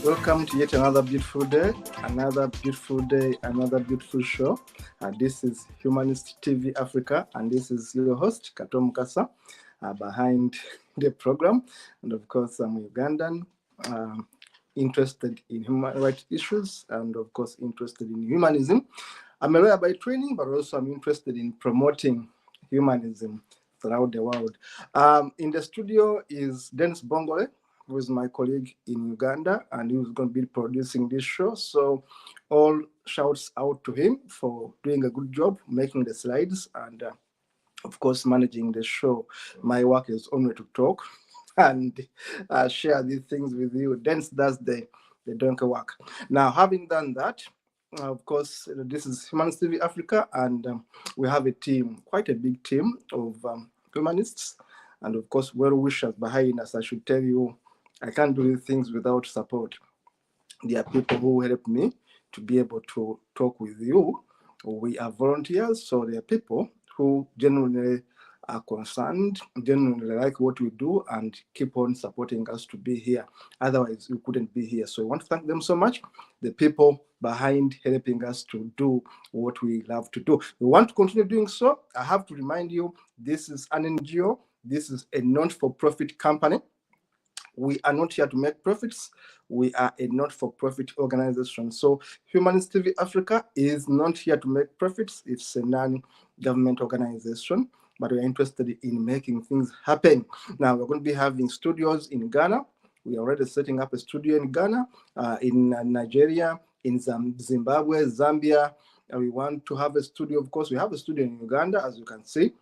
Welcome to yet another beautiful day, another beautiful show. This is Humanist TV Africa, and this is your host, Katom Kasa, behind the program. And of course, I'm Ugandan, interested in human rights issues, and of course, interested in humanism. I'm a lawyer by training, but also I'm interested in promoting humanism throughout the world. In the studio is Dennis Bongole, who is my colleague in Uganda, and who's going to be producing this show. So all shouts out to him for doing a good job, making the slides, and of course, managing the show. My work is only to talk and share these things with you. Dennis does the donkey work. Now, having done that, of course, this is Humanist TV Africa, and we have a team, quite a big team of humanists, and of course, well-wishers behind us. I should tell you, I can't do these things without support. There are people who help me to be able to talk with you. We are volunteers, so there are people who genuinely are concerned, genuinely like what we do, and keep on supporting us to be here. Otherwise, we couldn't be here. So I want to thank them so much, the people behind helping us to do what we love to do. We want to continue doing so. I have to remind you, this is an NGO. This is a not-for-profit company. We are not here to make profits. We are a not-for-profit organization. So Humanist TV Africa is not here to make profits. It's a non-government organization, but we're interested in making things happen. Now, we're going to be having studios in Ghana. We are already setting up a studio in Ghana, in Nigeria, in Zimbabwe, Zambia. We want to have a studio. Of course, we have a studio in Uganda, as you can see.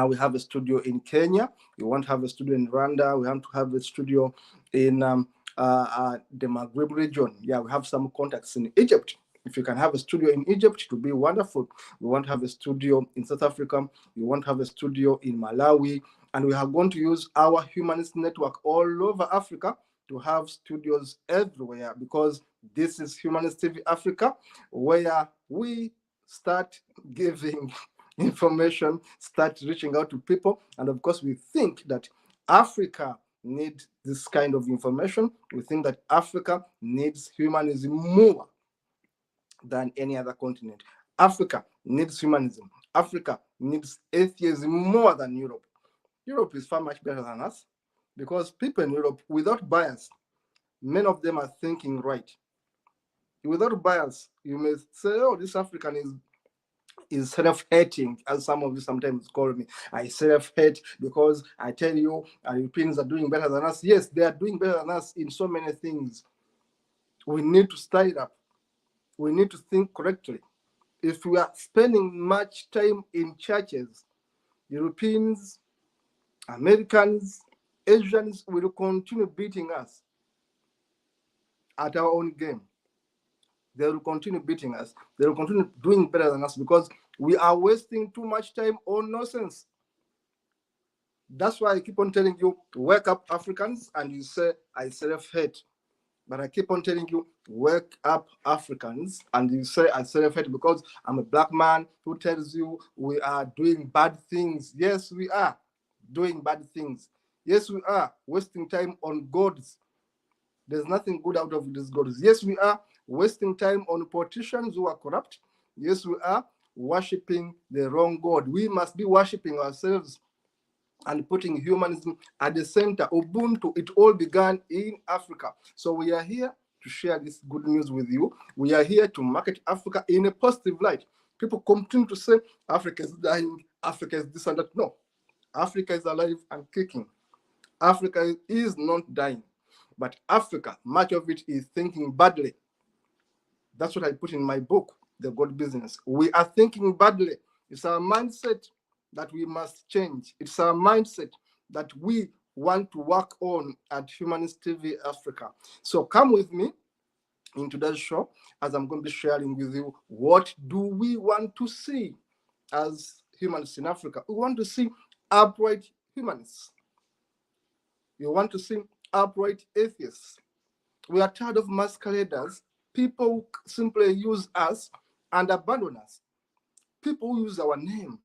We have a studio in Kenya. We want to have a studio in Rwanda. We want to have a studio in the Maghreb region. Yeah, we have some contacts in Egypt. If you can have a studio in Egypt, it would be wonderful. We want to have a studio in South Africa. We want to have a studio in Malawi. And we are going to use our humanist network all over Africa to have studios everywhere, because this is Humanist TV Africa, where we start giving information, start reaching out to people. And of course, we think that Africa needs this kind of information. We think that Africa needs humanism more than any other continent. Africa needs humanism. Africa needs atheism more than Europe. Europe is far much better than us, because people in Europe, without bias, many of them are thinking right. Without bias, you may say, oh, this African is self-hating, as some of you sometimes call me. I self-hate because I tell you Europeans are doing better than us. Yes, they are doing better than us in so many things. We need to style it up. We need to think correctly. If we are spending much time in churches, Europeans, Americans, Asians will continue beating us at our own game. They will continue beating us. They will continue doing better than us, because we are wasting too much time on nonsense. That's why I keep on telling you, wake up, Africans, and you say, I self-hate. But I keep on telling you, wake up, Africans, and you say, I self-hate because I'm a black man who tells you we are doing bad things. Yes, we are doing bad things. Yes, we are wasting time on gods. There's nothing good out of these gods. Yes, we are wasting time on politicians who are corrupt. Yes, we are worshiping the wrong God. We must be worshiping ourselves. and putting humanism at the center. Ubuntu, it all began in Africa. So we are here to share this good news with you. We are here to market Africa in a positive light. People continue to say Africa is dying, Africa is this and that. No, Africa is alive and kicking. Africa is not dying, but Africa, much of it is thinking badly. That's what I put in my book, The God Business. We are thinking badly. It's our mindset that we must change. It's our mindset that we want to work on at Humanist TV Africa. So come with me in today's show as I'm going to be sharing with you what do we want to see as humanists in Africa. We want to see upright humanists. We want to see upright atheists. We are tired of masqueraders. People who simply use us and abandon us. People who use our name.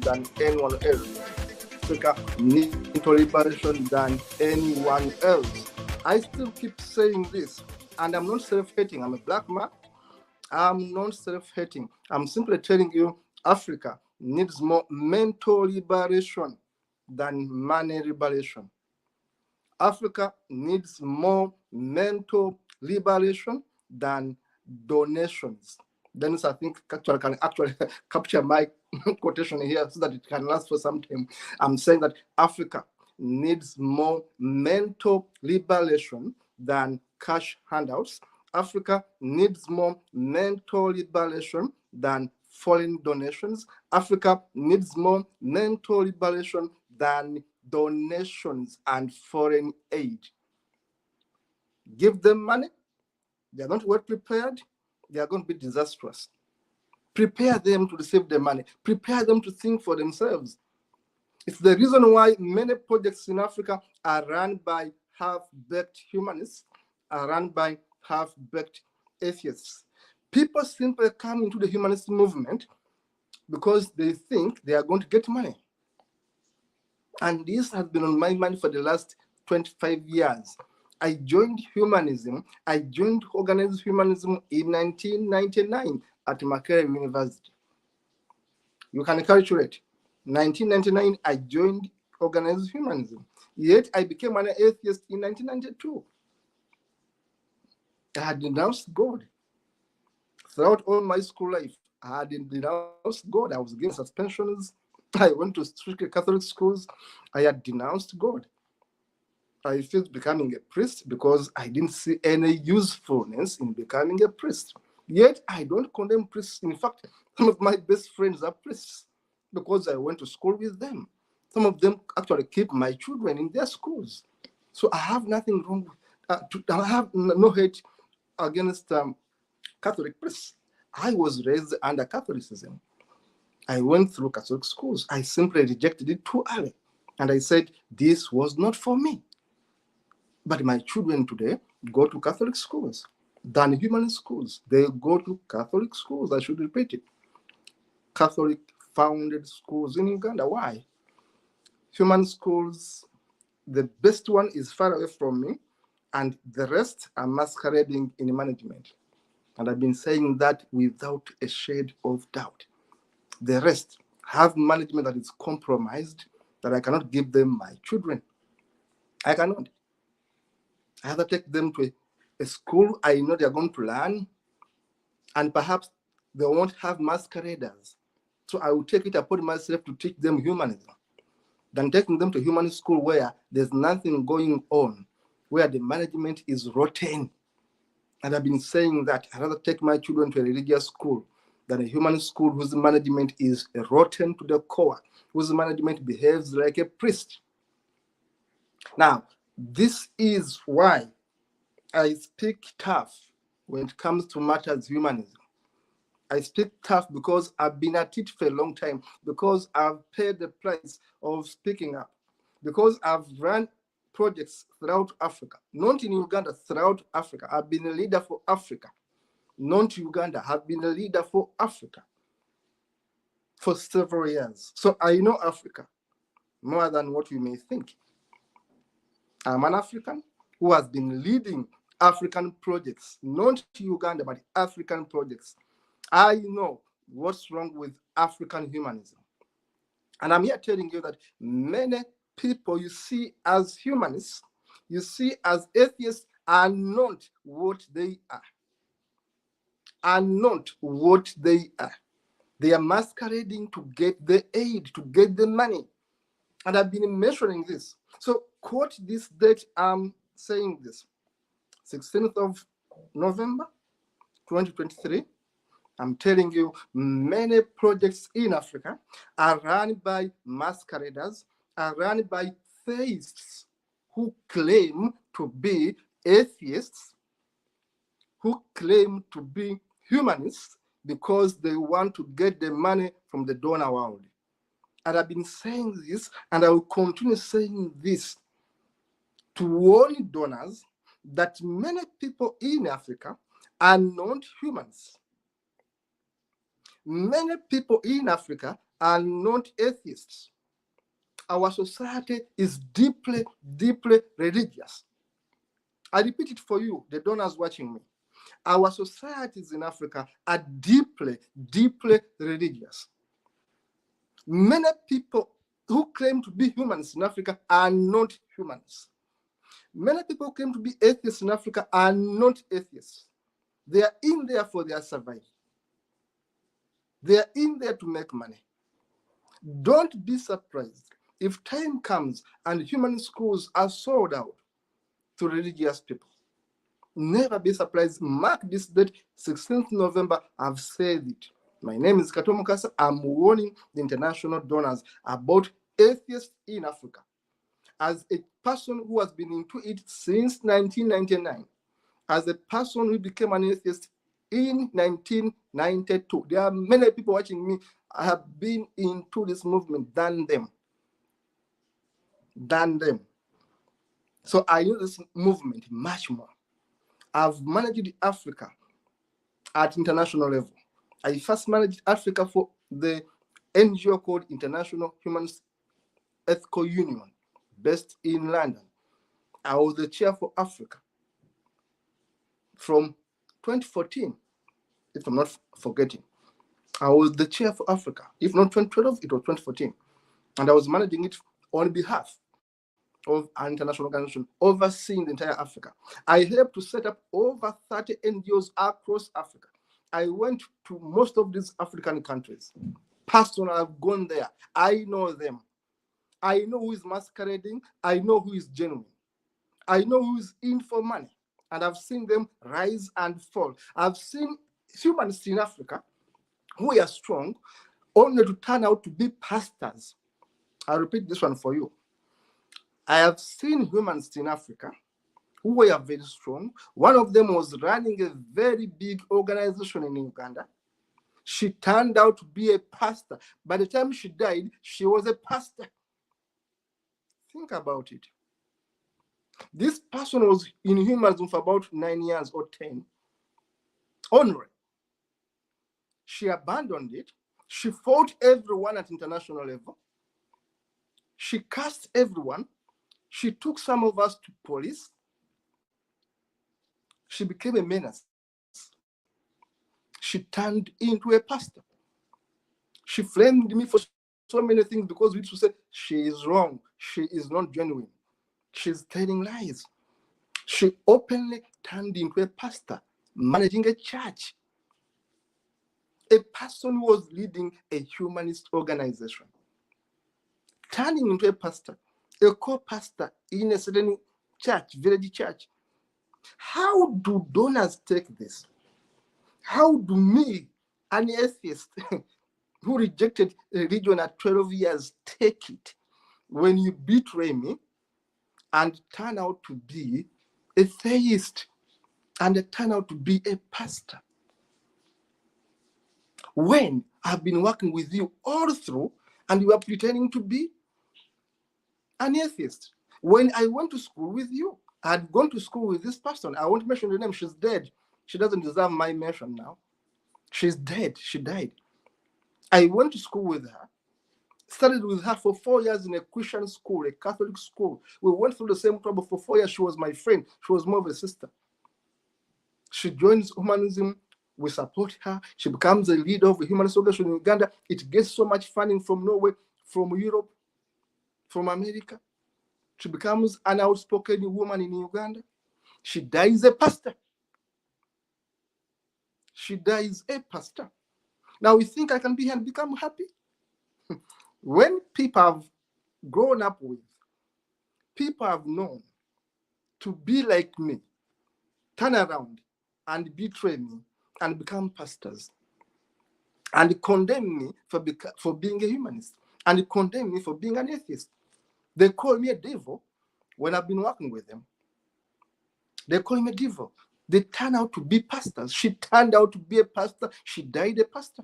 Than anyone else. Africa needs liberation than anyone else. I still keep saying this, and I'm not self-hating. I'm a black man. I'm not self-hating. I'm simply telling you, Africa needs more mental liberation than money liberation. Africa needs more mental liberation than donations. Dennis, I think can actually capture my quotation here so that it can last for some time. I'm saying that Africa needs more mental liberation than cash handouts. Africa needs more mental liberation than foreign donations. Africa needs more mental liberation than donations and foreign aid. Give them money, they are not well prepared, they are going to be disastrous. Prepare them to receive the money. Prepare them to think for themselves. It's the reason why many projects in Africa are run by half-baked humanists, are run by half-baked atheists. People simply come into the humanist movement because they think they are going to get money. And this has been on my mind for the last 25 years. I joined humanism. I joined organized humanism in 1999 at Makerere University. You can calculate. 1999, I joined organized humanism. Yet I became an atheist in 1992. I had denounced God. Throughout all my school life, I had denounced God. I was given suspensions. I went to strictly Catholic schools. I had denounced God. I refused becoming a priest because I didn't see any usefulness in becoming a priest. Yet I don't condemn priests. In fact, some of my best friends are priests because I went to school with them. Some of them actually keep my children in their schools. So I have nothing wrong with, I have no hate against Catholic priests. I was raised under Catholicism. I went through Catholic schools. I simply rejected it too early. And I said, this was not for me. But my children today go to Catholic schools than human schools. They go to Catholic schools. I should repeat it. Catholic founded schools in Uganda. Why? Human schools, the best one is far away from me, and the rest are masquerading in management. And I've been saying that without a shade of doubt. The rest have management that is compromised, that I cannot give them my children. I cannot. I have to take them to a school I know they're going to learn, and perhaps they won't have masqueraders. So I will take it upon myself to teach them humanism than taking them to human school where there's nothing going on, where the management is rotten. And I've been saying that I'd rather take my children to a religious school than a human school whose management is rotten to the core, whose management behaves like a priest. Now, this is why I speak tough when it comes to matters humanism. I speak tough because I've been at it for a long time, because I've paid the price of speaking up, because I've run projects throughout Africa, not in Uganda, throughout Africa. I've been a leader for Africa, not Uganda. I've been a leader for Africa for several years. So I know Africa more than what you may think. I'm an African who has been leading African projects, not Uganda, but African projects. I know what's wrong with African humanism. And I'm here telling you that many people you see as humanists, you see as atheists, are not what they are. Are not what they are. They are masquerading to get the aid, to get the money. And I've been mentioning this. So quote this date I'm saying this. 16th of November, 2023. I'm telling you, many projects in Africa are run by masqueraders, are run by theists who claim to be atheists, who claim to be humanists because they want to get the money from the donor world. And I've been saying this, and I will continue saying this to warn donors that many people in Africa are not humans. Many people in Africa are not atheists. Our society is deeply, deeply religious. I repeat it for you, the donors watching me. Our societies in Africa are deeply, deeply religious. Many people who claim to be humans in Africa are not humans. Many people who claim to be atheists in Africa are not atheists. They are in there for their survival. They are in there to make money. Don't be surprised if time comes and human schools are sold out to religious people. Never be surprised. Mark this date, 16th November. I've said it. My name is Katom Kasa. I'm warning the international donors about atheists in Africa. As a person who has been into it since 1999, as a person who became an atheist in 1992, there are many people watching me. I have been into this movement than them. So I know this movement much more. I've managed Africa at international level. I first managed Africa for the NGO called International Human Ethical Union, based in London. I was the chair for Africa from 2014, if I'm not forgetting. I was the chair for Africa. If not 2012, it was 2014. And I was managing it on behalf of an international organization overseeing the entire Africa. I helped to set up over 30 NGOs across Africa. I went to most of these African countries. Personally, I've gone there. I know them. I know who is masquerading. I know who is genuine. I know who is in for money. And I've seen them rise and fall. I've seen humans in Africa who are strong only to turn out to be pastors. I'll repeat this one for you. I have seen humans in Africa who were very strong. One of them was running a very big organization in Uganda. She turned out to be a pastor. By the time she died, she was a pastor. Think about it. This person was in humanism for about 9 years or 10. Only. She abandoned it. She fought everyone at international level. She cursed everyone. She took some of us to police. She became a menace. She turned into a pastor. She framed me for so many things because we used to say she is wrong. She is not genuine. She's telling lies. She openly turned into a pastor, managing a church. A person who was leading a humanist organization, turning into a pastor, a co-pastor in a certain church, village church. How do donors take this? How do me, an atheist who rejected religion at 12 years, take it when you betray me and turn out to be a theist and turn out to be a pastor? When I've been working with you all through and you are pretending to be an atheist. When I went to school with you, I had gone to school with this person. I won't mention the name. She's dead. She doesn't deserve my mention now. She's dead. She died. I went to school with her, studied with her for 4 years in a Christian school, a Catholic school. We went through the same trouble for 4 years. She was my friend. She was more of a sister. She joins humanism. We support her. She becomes a leader of a humanist organization in Uganda. It gets so much funding from Norway, from Europe, from America. She becomes an outspoken woman in Uganda. She dies a pastor. She dies a pastor. Now we think I can be here and become happy? When people have grown up with, people have known to be like me, turn around and betray me and become pastors and condemn me for being a humanist and condemn me for being an atheist. They call me a devil when I've been working with them. They call me a devil. They turn out to be pastors. She turned out to be a pastor. She died a pastor.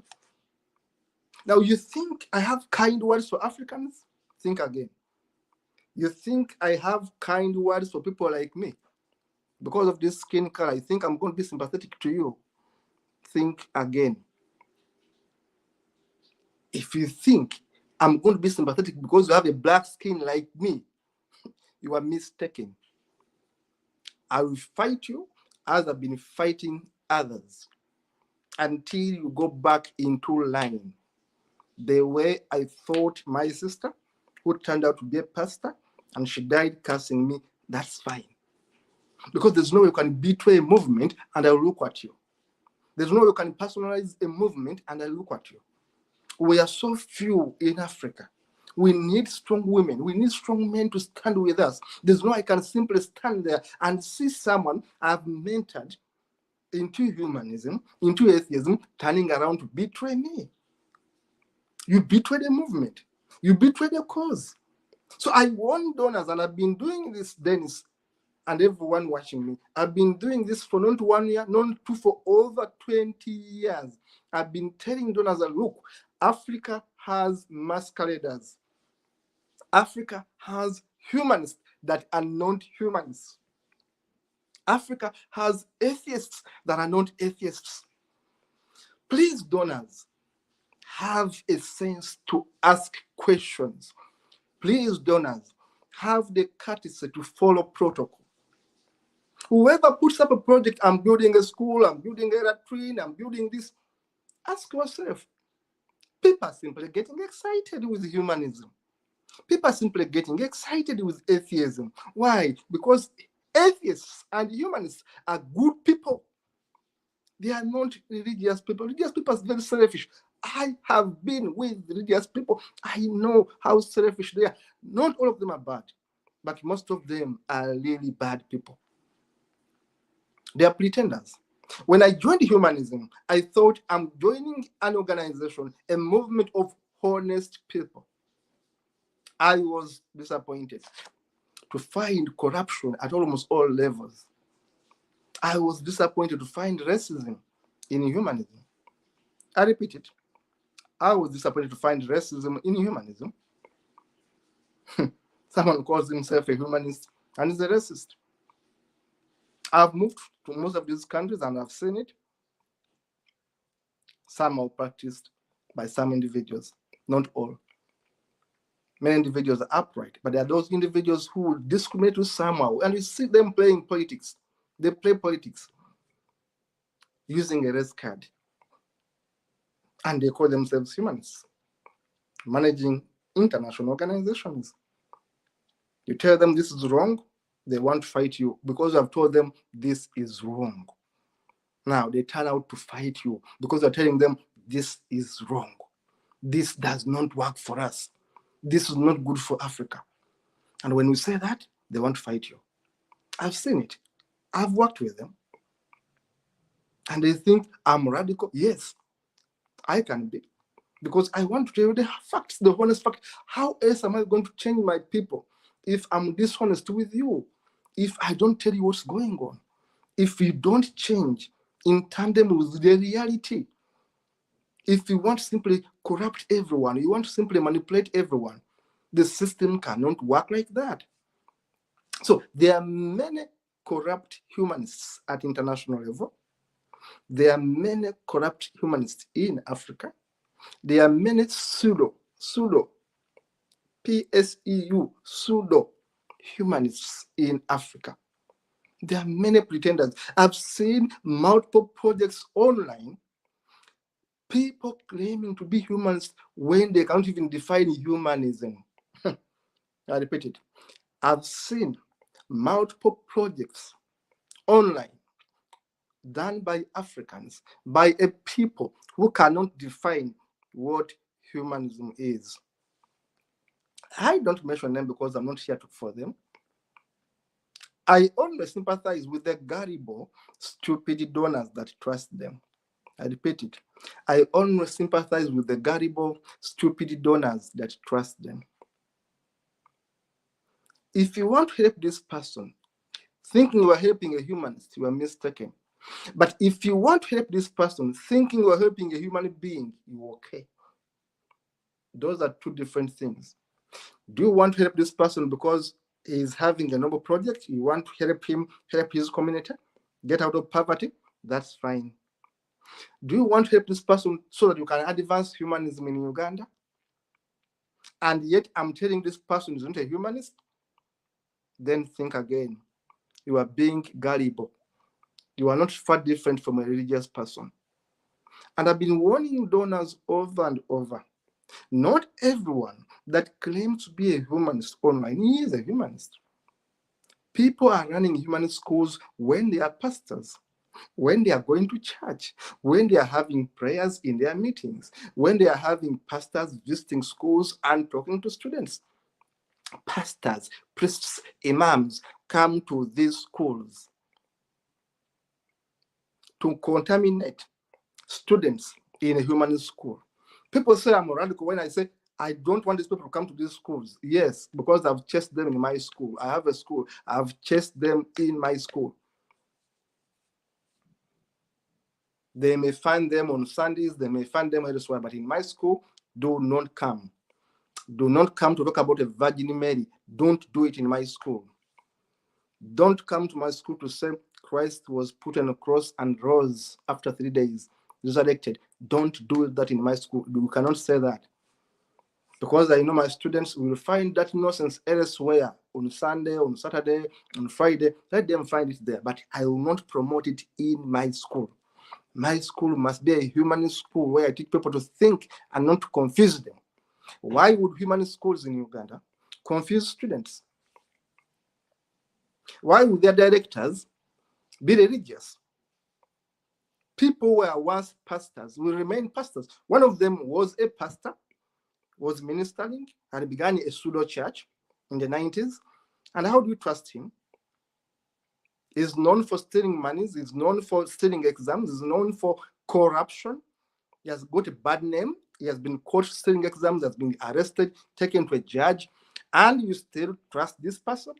Now, you think I have kind words for Africans? Think again. You think I have kind words for people like me? Because of this skin color, I think I'm going to be sympathetic to you. Think again. If you think I'm going to be sympathetic because you have a black skin like me, you are mistaken. I will fight you as I've been fighting others until you go back into line. The way I thought my sister, who turned out to be a pastor, and she died cursing me, that's fine. Because there's no way you can betray a movement and I'll look at you. There's no way you can personalize a movement and I'll look at you. We are so few in Africa. We need strong women. We need strong men to stand with us. There's no way I can simply stand there and see someone I've mentored into humanism, into atheism, turning around to betray me. You betrayed a movement. You betrayed a cause. So I want donors, and I've been doing this, Dennis, and everyone watching me. I've been doing this for not 1 year, not two, for over 20 years. I've been telling donors that, look, Africa has masqueraders. Africa has humanists that are not humanists. Africa has atheists that are not atheists. Please, donors, have a sense to ask questions. Please, donors, have the courtesy to follow protocol. Whoever puts up a project, I'm building a school, I'm building a latrine, I'm building this, ask yourself, people are simply getting excited with humanism. People are simply getting excited with atheism. Why? Because atheists and humanists are good people. They are not religious people. Religious people are very selfish. I have been with religious people. I know how selfish they are. Not all of them are bad, but most of them are really bad people. They are pretenders. When I joined humanism, I thought I'm joining an organization, a movement of honest people. I was disappointed to find corruption at almost all levels. I was disappointed to find racism in humanism. I repeat it. I was disappointed to find racism in humanism. Someone calls himself a humanist and is a racist. I've moved to most of these countries and I've seen it. Some are practiced by some individuals, not all. Many individuals are upright, but there are those individuals who will discriminate you somehow, and you see them playing politics. They play politics using a race card, and they call themselves humanists, managing international organizations. You tell them this is wrong, they want to fight you because you have told them this is wrong. Now they turn out to fight you because you're telling them this is wrong. This does not work for us. This is not good for Africa. And when we say that, they want to fight you. I've seen it. I've worked with them. And they think I'm radical. Yes, I can be. Because I want to tell you the facts, the honest fact. How else am I going to change my people if I'm dishonest with you? If I don't tell you what's going on? If we don't change in tandem with the reality? If you want to simply corrupt everyone, you want to simply manipulate everyone, the system cannot work like that. So there are many corrupt humanists at international level. There are many corrupt humanists in Africa. There are many pseudo, PSEU, pseudo humanists in Africa. There are many pretenders. I've seen multiple projects online, people claiming to be humanists when they can't even define humanism. I repeat it. I've seen multiple projects online done by Africans, by a people who cannot define what humanism is. I don't mention them because I'm not here for them. I always sympathize with the gullible, stupid donors that trust them. I repeat it. I always sympathize with the gullible, stupid donors that trust them. If you want to help this person, thinking you are helping a humanist, you are mistaken. But if you want to help this person, thinking you are helping a human being, you're okay. Those are two different things. Do you want to help this person because he's having a noble project? You want to help him, help his community, get out of poverty? That's fine. Do you want to help this person so that you can advance humanism in Uganda? And yet I'm telling this person is not a humanist? Then think again. You are being gullible. You are not far different from a religious person. And I've been warning donors over and over. Not everyone that claims to be a humanist online is a humanist. People are running humanist schools when they are pastors, when they are going to church, when they are having prayers in their meetings, when they are having pastors visiting schools and talking to students. Pastors, priests, imams come to these schools to contaminate students in a humanist school. People say I'm radical when I say I don't want these people to come to these schools. Yes, because I've chased them in my school. I have a school. I've chased them in my school. They may find them on Sundays. They may find them elsewhere. But in my school, do not come. Do not come to talk about a Virgin Mary. Don't do it in my school. Don't come to my school to say Christ was put on a cross and rose after 3 days, resurrected. Don't do that in my school. You cannot say that. Because I know my students will find that nonsense elsewhere, on Sunday, on Saturday, on Friday. Let them find it there. But I will not promote it in my school. My school must be a humanist school where I teach people to think and not to confuse them. Why would humanist schools in Uganda confuse students? Why would their directors be religious? People were once pastors, will remain pastors. One of them was a pastor, was ministering, and began a pseudo church in the 90s. And how do you trust him? He's known for stealing monies, he's known for stealing exams, he's known for corruption. He has got a bad name. He has been caught stealing exams, has been arrested, taken to a judge, and you still trust this person?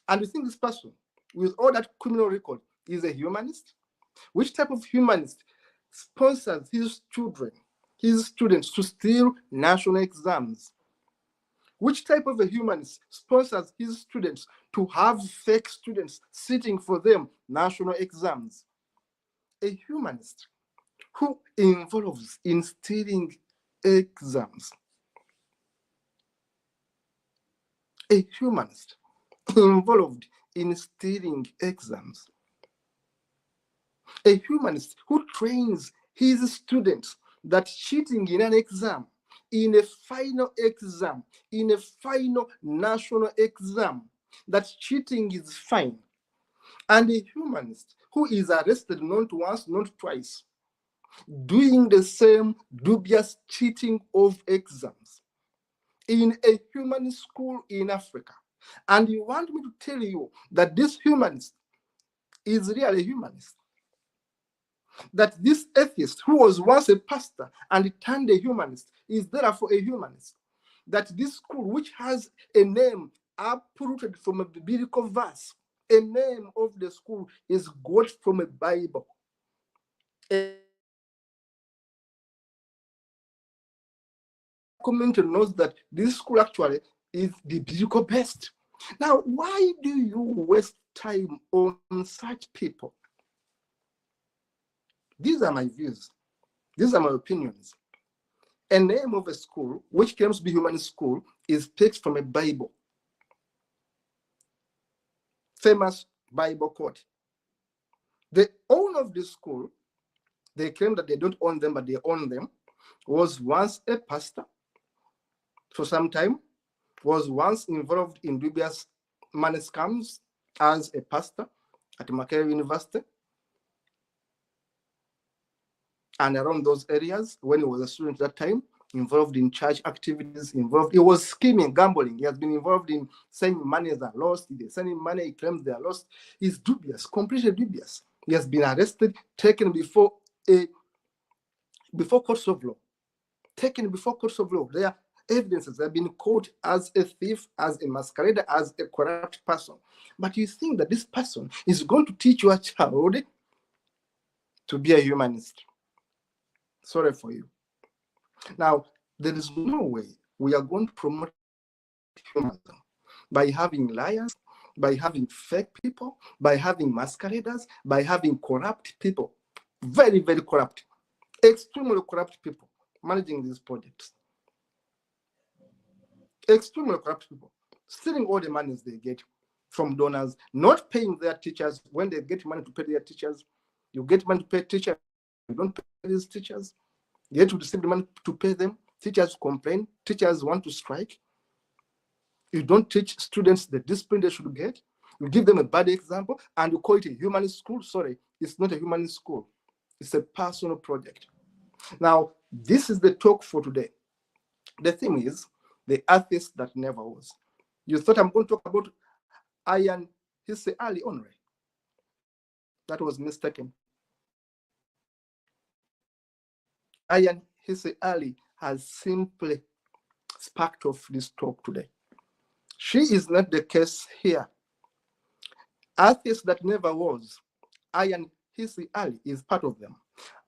And you think this person, with all that criminal record, is a humanist? Which type of humanist sponsors his children, his students to steal national exams? Which type of a humanist sponsors his students to have fake students sitting for them national exams? A humanist who involves in stealing exams. A humanist involved in stealing exams. A humanist who trains his students that cheating in an exam, in a final exam, in a final national exam, that cheating is fine. And a humanist who is arrested not once, not twice, doing the same dubious cheating of exams in a humanist school in Africa. And you want me to tell you that this humanist is really a humanist. That this atheist, who was once a pastor and turned a humanist, is therefore a humanist. That this school, which has a name uprooted from a biblical verse, a name of the school is got from a Bible. A community knows that this school actually is the biblical best. Now, why do you waste time on such people? These are my views. These are my opinions. A name of a school, which claims to be humanist school, is picked from a Bible. Famous Bible quote. The owner of this school, they claim that they don't own them, but they own them, was once a pastor for some time, was once involved in dubious money scams as a pastor at Makerere University and around those areas when he was a student at that time, involved in church activities, he was scheming, gambling. He has been involved in saying money are lost. They're sending money, he claims they are lost. He's dubious, completely dubious. He has been arrested, taken before courts of law. Taken before courts of law. There are evidences. They have been caught as a thief, as a masquerader, as a corrupt person. But you think that this person is going to teach your child to be a humanist. Sorry for you. Now, there is no way we are going to promote humanism by having liars, by having fake people, by having masqueraders, by having corrupt people, very, very corrupt, extremely corrupt people managing these projects. Extremely corrupt people, stealing all the monies they get from donors, not paying their teachers. When they get money to pay their teachers, you get money to pay teachers, you don't pay these teachers. You have to receive the money to pay them. Teachers complain. Teachers want to strike. You don't teach students the discipline they should get. You give them a bad example and you call it a humanist school. Sorry, it's not a humanist school. It's a personal project. Now, this is the talk for today. The thing is, the atheist that never was. You thought I'm going to talk about Ian Hisse Ali only. That was mistaken. Ian Hisse Ali has simply sparked off this talk today. She is not the case here. Atheist that never was, Ian Hisse Ali is part of them.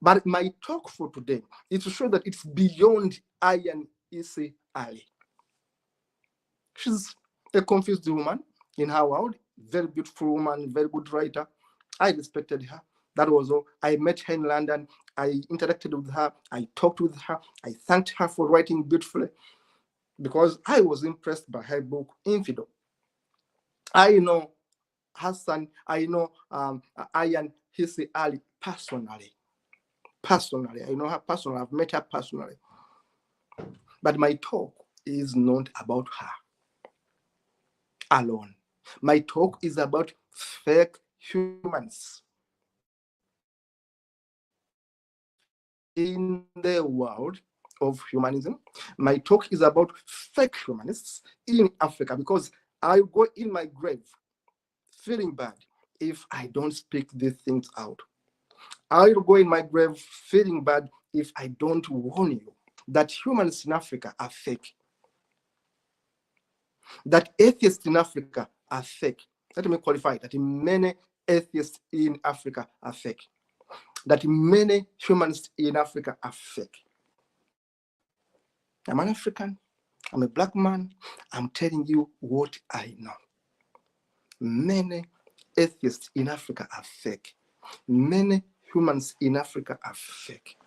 But my talk for today is to show that it's beyond Ian Hisse Ali. She's a confused woman in her world, very beautiful woman, very good writer. I respected her. That was all. I met her in London. I interacted with her. I talked with her. I thanked her for writing beautifully because I was impressed by her book, Infidel. I know Hassan, I know Ian Hisse Ali personally. I know her personally. I've met her personally. But my talk is not about her alone. My talk is about fake humans in the world of humanism. My talk is about fake humanists in Africa because I go in my grave feeling bad if I don't speak these things out. I'll go in my grave feeling bad if I don't warn you that humans in Africa are fake. That atheists in Africa are fake. Let me qualify that many atheists in Africa are fake. That many humanists in Africa are fake. I'm an African. I'm a black man. I'm telling you what I know. Many atheists in Africa are fake. Many humans in Africa are fake.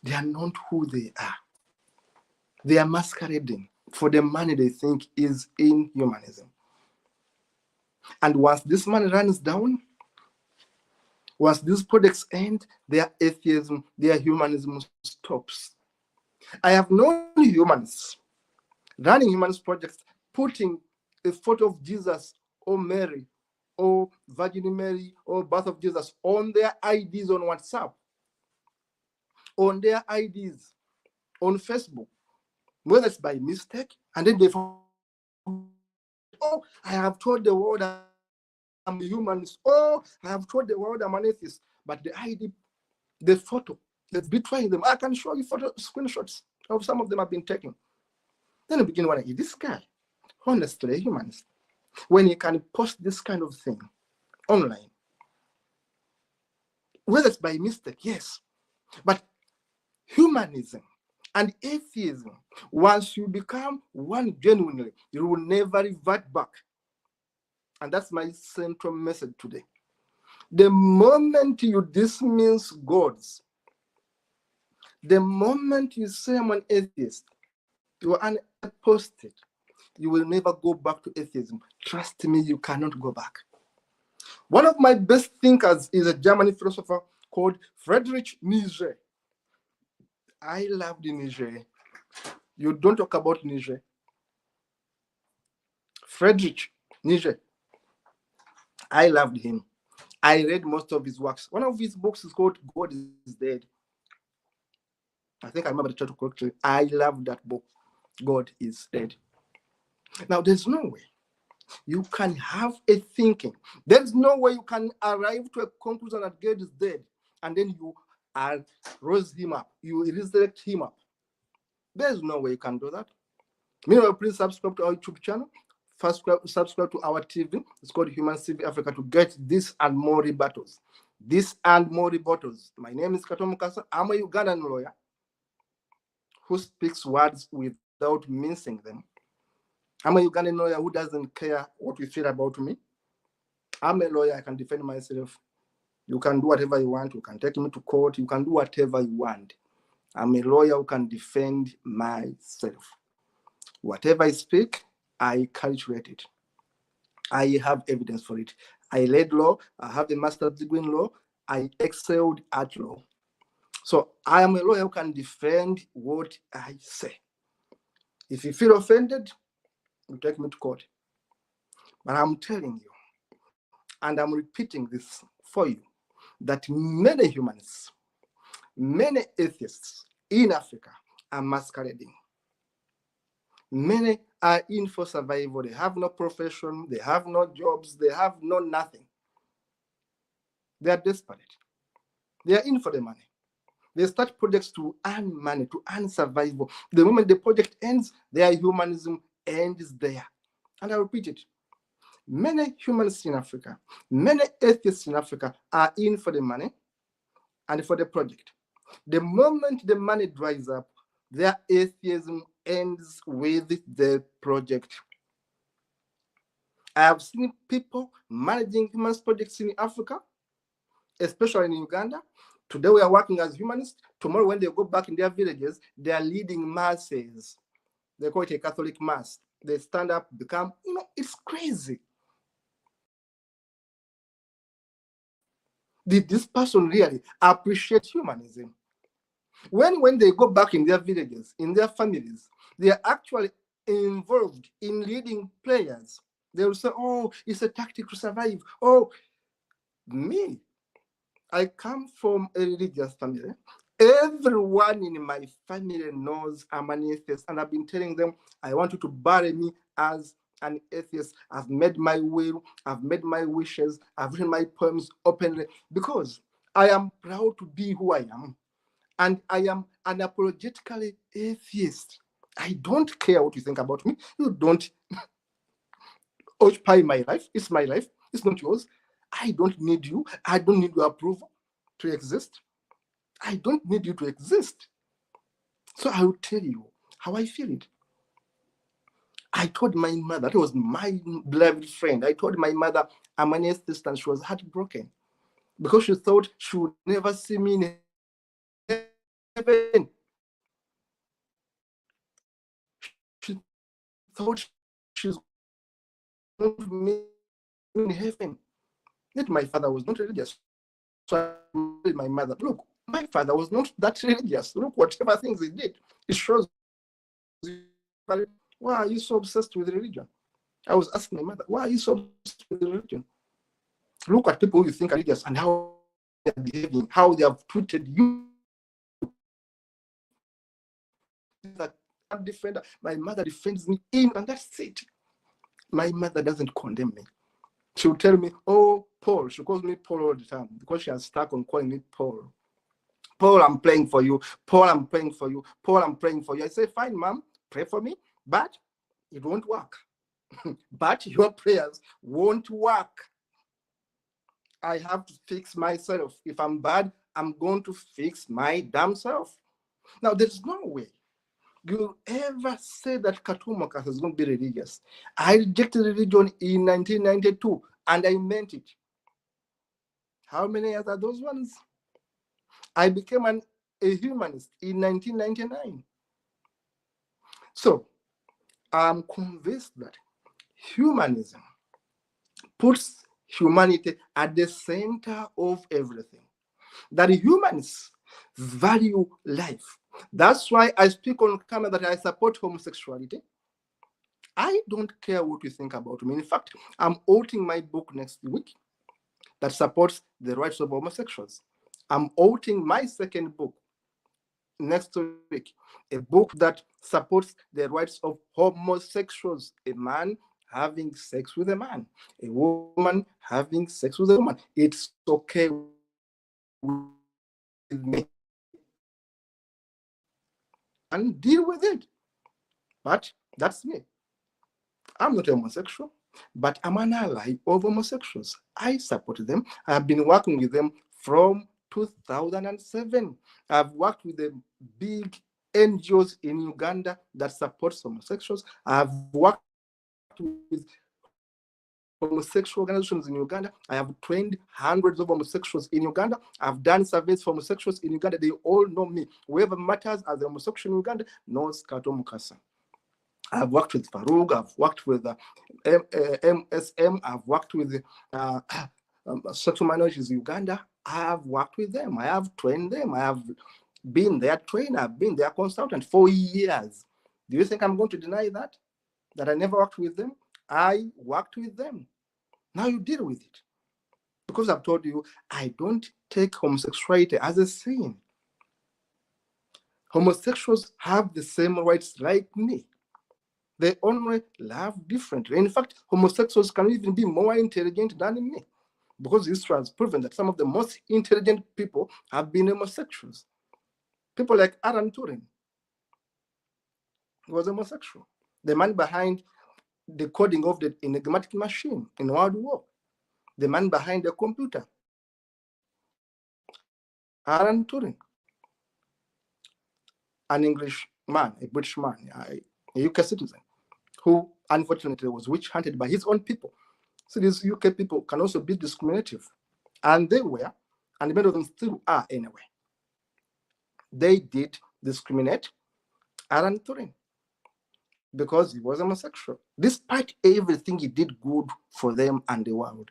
They are not who they are. They are masquerading for the money they think is in humanism. And once this money runs down, once these projects end, their atheism, their humanism stops. I have known humans running humanist projects, putting a photo of Jesus or Mary or Virgin Mary or birth of Jesus on their IDs on WhatsApp, on their IDs on Facebook, whether it's by mistake, and then they oh, I have told the world a humanist. Oh, I have told the world I'm an atheist. But the ID, the photo, it's betraying them. I can show you photo screenshots of some of them have been taken. Then I begin wondering, is this guy honestly a humanist? When he can post this kind of thing online, whether it's by mistake, yes, but humanism and atheism, once you become one genuinely, you will never revert back. And that's my central message today. The moment you dismiss gods, the moment you say I'm an atheist, you are an apostate, you will never go back to atheism. Trust me, you cannot go back. One of my best thinkers is a German philosopher called Friedrich Nietzsche. I loved Nietzsche. You don't talk about Nietzsche. Friedrich Nietzsche. I loved him. I read most of his works. One of his books is called God is Dead. I think I remember the title correctly. I love that book. God is Dead. Now, there's no way you can have a thinking. There's no way you can arrive to a conclusion that God is dead and then you rose him up. You resurrect him up. There's no way you can do that. Meanwhile, please subscribe to our YouTube channel. First, subscribe to our TV. It's called Humanist TV Africa to get this and more rebuttals. This and more rebuttals. My name is Katom Mukasa. I'm a Ugandan lawyer who speaks words without mincing them. I'm a Ugandan lawyer who doesn't care what you feel about me. I'm a lawyer. I can defend myself. You can do whatever you want. You can take me to court. You can do whatever you want. I'm a lawyer who can defend myself. Whatever I speak, I calculate it. I have evidence for it. I read law. I have a master's degree in law. I excelled at law. So I am a lawyer who can defend what I say. If you feel offended, you take me to court. But I'm telling you, and I'm repeating this for you, that many humanists, many atheists in Africa are masquerading. Many are in for survival. They have no profession. They have no jobs. They have no nothing. They are desperate. They are in for the money. They start projects to earn money, to earn survival. The moment the project ends, their humanism ends there. And I repeat it. Many humanists in Africa, many atheists in Africa are in for the money and for the project. The moment the money dries up, their atheism ends with the project. I have seen people managing humanist projects in Africa, especially in Uganda. Today we are working as humanists. Tomorrow when they go back in their villages, they are leading masses. They call it a Catholic mass. They stand up, become, it's crazy. Did this person really appreciate humanism? When they go back in their villages, in their families, they are actually involved in leading players. They will say, oh, it's a tactic to survive. Oh, me, I come from a religious family. Everyone in my family knows I'm an atheist, and I've been telling them, I want you to bury me as an atheist. I've made my will, I've made my wishes, I've written my poems openly, because I am proud to be who I am. And I am unapologetically atheist. I don't care what you think about me. You don't occupy my life. It's my life. It's not yours. I don't need you. I don't need your approval to exist. I don't need you to exist. So I will tell you how I feel it. I told my mother, that was my beloved friend. I told my mother I'm an atheist, and she was heartbroken because she thought she would never see me in heaven. She thought she's going to be in heaven. Yet my father was not religious. So I told my mother, look, my father was not that religious. Look, whatever things he did, it shows you, why are you so obsessed with religion? I was asking my mother, why are you so obsessed with religion? Look at people you think are religious and how they are behaving, how they have treated you. That defender, my mother defends me in, and that's it. My mother doesn't condemn me. She would tell me, oh, Paul. She calls me Paul all the time because she has stuck on calling me Paul. Paul, I'm praying for you. Paul, I'm praying for you. Paul, I'm praying for you. I say, fine, mom, pray for me, but it won't work. But your prayers won't work. I have to fix myself. If I'm bad, I'm going to fix my damn self. Now, there's no way you'll ever say that Katumakas is going to be religious. I rejected religion in 1992, and I meant it. How many years are those ones? I became a humanist in 1999. So I'm convinced that humanism puts humanity at the center of everything. That humans value life. That's why I speak on camera that I support homosexuality. I don't care what you think about me. In fact, I'm authoring my book next week that supports the rights of homosexuals. I'm authoring my second book next week, a book that supports the rights of homosexuals, a man having sex with a man, a woman having sex with a woman. It's okay with me. And deal with it. But that's me. I'm not a homosexual, but I'm an ally of homosexuals. I support them. I've been working with them from 2007. I've worked with the big NGOs in Uganda that supports homosexuals. I've worked with homosexual organizations in Uganda. I have trained hundreds of homosexuals in Uganda. I've done surveys for homosexuals in Uganda. They all know me. Whoever matters as a homosexual in Uganda knows Kato Mukasa. I've worked with Farouk, I've worked with MSM, I've worked with sexual minorities in Uganda. I've worked with them. I have trained them. I have been their trainer, I've been their consultant for years. Do you think I'm going to deny that? That I never worked with them? I worked with them. Now you deal with it. Because I've told you, I don't take homosexuality as a sin. Homosexuals have the same rights like me. They only love differently. In fact, homosexuals can even be more intelligent than me, because history has proven that some of the most intelligent people have been homosexuals. People like Alan Turing was homosexual. The man behind the coding of the enigmatic machine in World War. The man behind the computer. Alan Turing. An English man, a British man, a UK citizen, who unfortunately was witch hunted by his own people. So these UK people can also be discriminative. And they were, and many of them still are anyway. They did discriminate Alan Turing because he was homosexual, despite everything he did good for them and the world.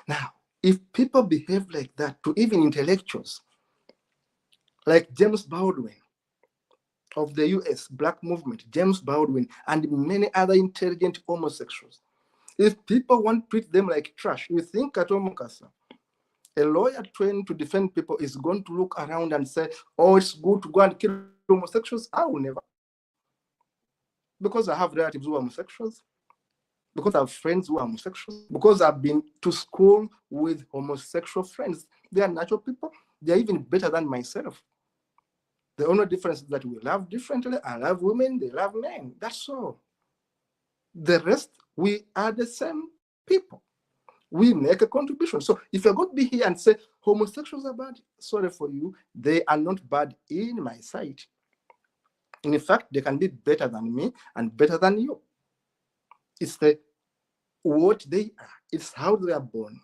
Now, if people behave like that to even intellectuals, like James Baldwin of the US Black Movement, James Baldwin, and many other intelligent homosexuals, if people want to treat them like trash, you think Kato Mukasa, a lawyer trained to defend people, is going to look around and say, oh, it's good to go and kill homosexuals? I will never. Because I have relatives who are homosexuals, because I have friends who are homosexuals, because I've been to school with homosexual friends. They are natural people. They are even better than myself. The only difference is that we love differently. I love women, they love men. That's all. The rest, we are the same people. We make a contribution. So if you're going to be here and say homosexuals are bad, sorry for you, they are not bad in my sight. In fact, they can be better than me and better than you. It's what they are. It's how they are born.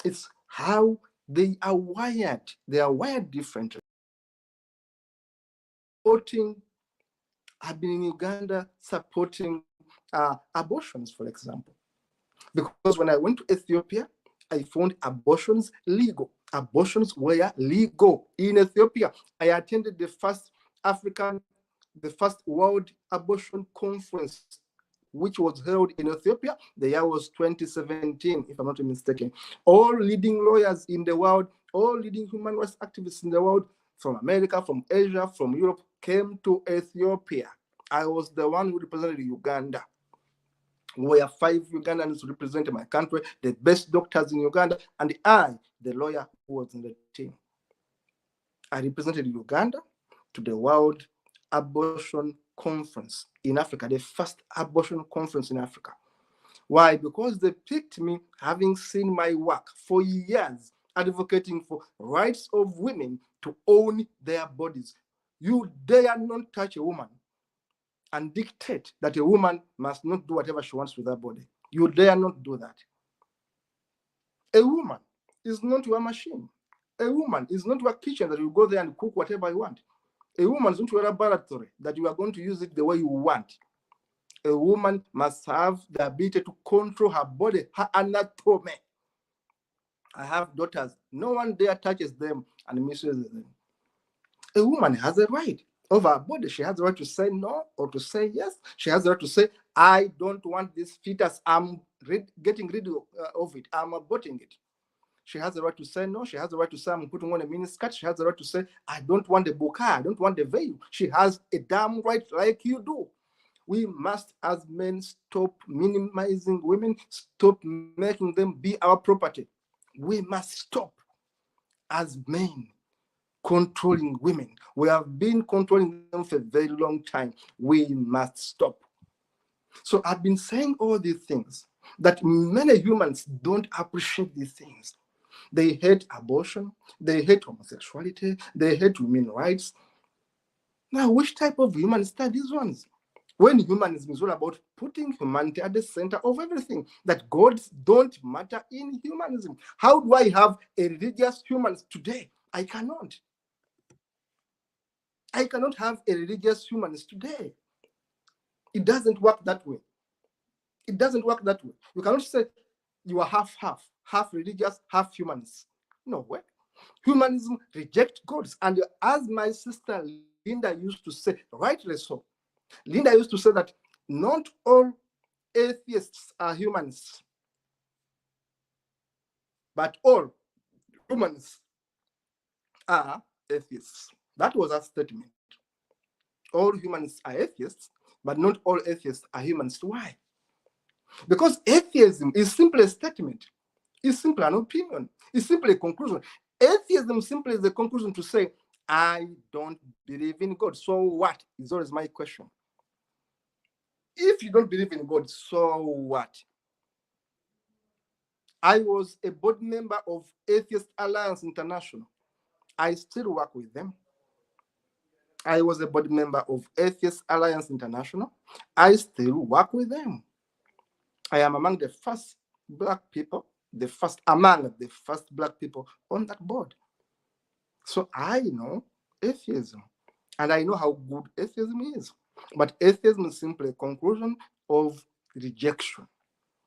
It's how they are wired. They are wired differently. I've been in Uganda supporting abortions, for example. Because when I went to Ethiopia, I found abortions legal. Abortions were legal in Ethiopia. I attended the first World Abortion Conference, which was held in Ethiopia. The year was 2017, if I'm not mistaken. All leading lawyers in the world, all leading human rights activists in the world, from America, from Asia, from Europe, came to Ethiopia. I was the one who represented Uganda. We are 5 Ugandans to represent my country, the best doctors in Uganda, and I, the lawyer who was in the team. I represented Uganda to the World Abortion Conference in Africa, the first abortion conference in Africa. Why? Because they picked me, having seen my work for years, advocating for rights of women to own their bodies. You dare not touch a woman and dictate that a woman must not do whatever she wants with her body. You dare not do that. A woman is not your machine. A woman is not your kitchen that you go there and cook whatever you want. A woman is not your laboratory that you are going to use it the way you want. A woman must have the ability to control her body, her anatomy. I have daughters. No one there touches them and misuses them. A woman has a right over her body. She has the right to say no or to say yes. She has the right to say, I don't want this fetus. I'm getting rid of it. I'm aborting it. She has the right to say no. She has the right to say, I'm putting on a miniskirt. She has the right to say, I don't want the burqa. I don't want the veil. She has a damn right like you do. We must, as men, stop minimizing women, stop making them be our property. We must stop, as men, controlling women. We have been controlling them for a very long time. We must stop. So I've been saying all these things, that many humans don't appreciate these things. They hate abortion, they hate homosexuality, they hate women's rights. Now, which type of humans are these ones? When humanism is all about putting humanity at the center of everything, that gods don't matter in humanism. How do I have a religious humans today? I cannot. I cannot have a religious humans today. It doesn't work that way. It doesn't work that way. You cannot say you are half religious, half humans. No way. Humanism rejects gods. And as my sister Linda used to say, rightly so, Linda used to say that not all atheists are humans, but all humans are atheists. That was her statement. All humans are atheists, but not all atheists are humans. Why? Because atheism is simply a statement. It's simply an opinion. It's simply a conclusion. Atheism simply is the conclusion to say, I don't believe in God. So what? Is always my question. If you don't believe in God, so what? I was a board member of Atheist Alliance International. I still work with them. I was a board member of Atheist Alliance International. I still work with them. I am among the first Black people, among the first Black people on that board. So I know atheism, and I know how good atheism is. But atheism is simply a conclusion of rejection,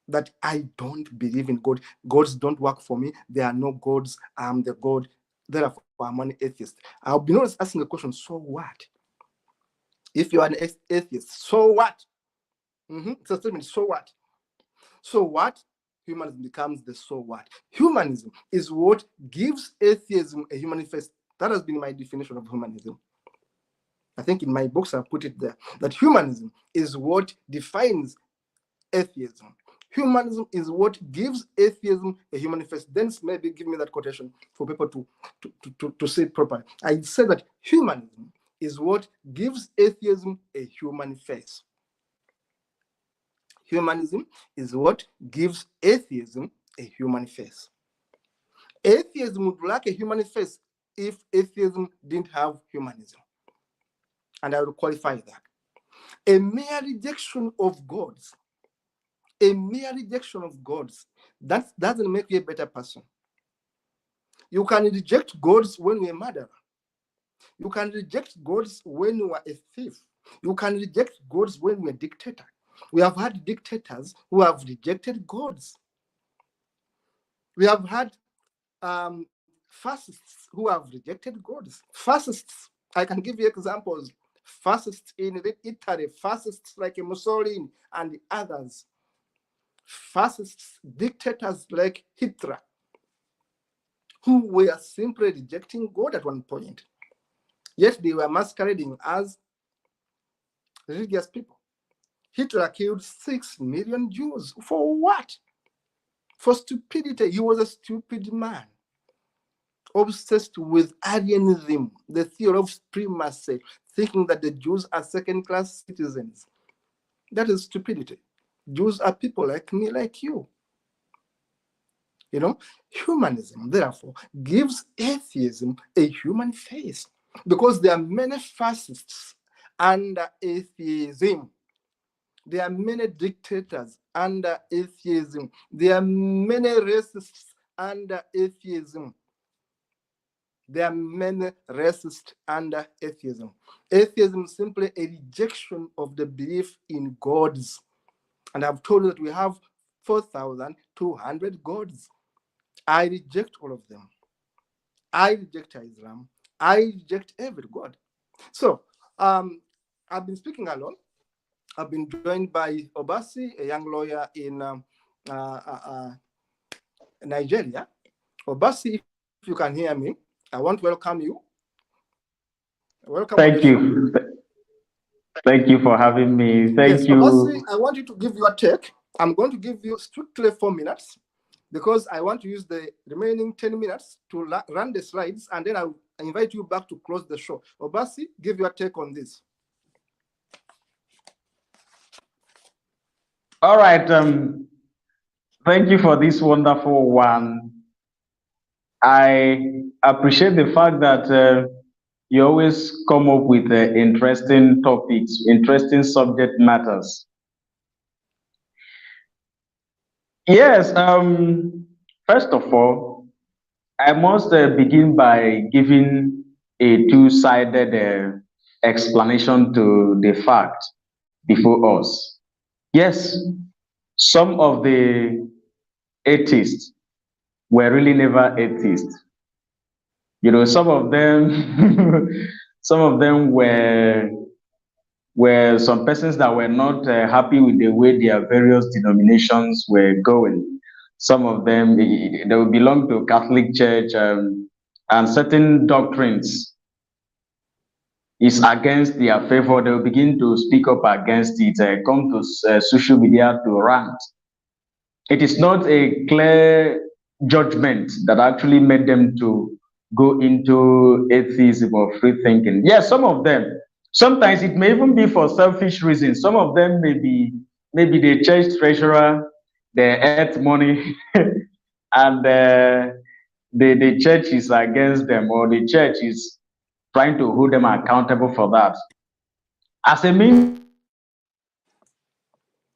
that I don't believe in God. Gods don't work for me. There are no gods. I'm the God. Therefore, I'm an atheist. I'll be always asking the question, so what? If you are an atheist, so what? It's a statement, so what? So what? Humanism becomes the so what. Humanism is what gives atheism a human face. That has been my definition of humanism. I think in my books I put it there, that humanism is what defines atheism. Humanism is what gives atheism a human face. Then maybe give me that quotation for people to say it properly. I say that humanism is what gives atheism a human face. Humanism is what gives atheism a human face. Atheism would lack a human face if atheism didn't have humanism. And I will qualify that. A mere rejection of gods, that doesn't make you a better person. You can reject gods when you're a murderer. You can reject gods when you are a thief. You can reject gods when you're a dictator. We have had dictators who have rejected gods. We have had fascists who have rejected gods. Fascists, I can give you examples. Fascists in Italy, fascists like Mussolini and others. Fascists, dictators like Hitler, who were simply rejecting God at one point. Yet they were masquerading as religious people. Hitler killed 6 million Jews. For what? For stupidity. He was a stupid man, obsessed with Aryanism, the theory of supremacy, thinking that the Jews are second-class citizens. That is stupidity. Jews are people like me, like you. You know, humanism, therefore, gives atheism a human face, because there are many fascists under atheism. There are many dictators under atheism. There are many racists under atheism. There are many racists under atheism. Atheism is simply a rejection of the belief in gods. And I've told you that we have 4,200 gods. I reject all of them. I reject Islam. I reject every god. So I've been speaking alone. I've been joined by Obasi, a young lawyer in Nigeria. Obasi, if you can hear me, I want to welcome you. Welcome. Thank you. Thank you for having me. Thank you. Obasi, I want you to give your take. I'm going to give you strictly 4 minutes, because I want to use the remaining 10 minutes to run the slides, and then I'll invite you back to close the show. Obasi, give your take on this. All right. Thank you for this wonderful one. I appreciate the fact that you always come up with interesting topics, interesting subject matters. Yes. First of all, I must begin by giving a two-sided explanation to the fact before us. Yes, some of the atheists were really never atheists. You know, some of them, some of them were some persons that were not happy with the way their various denominations were going. Some of them, they will belong to Catholic Church, and certain doctrines is against their favor. They will begin to speak up against it, come to social media to rant. It is not a clear judgment that actually made them to go into atheism or free thinking. Yes, some of them. Sometimes it may even be for selfish reasons. Some of them may be maybe the church treasurer, they earth money, and the church is against them, or the church is trying to hold them accountable for that. As a means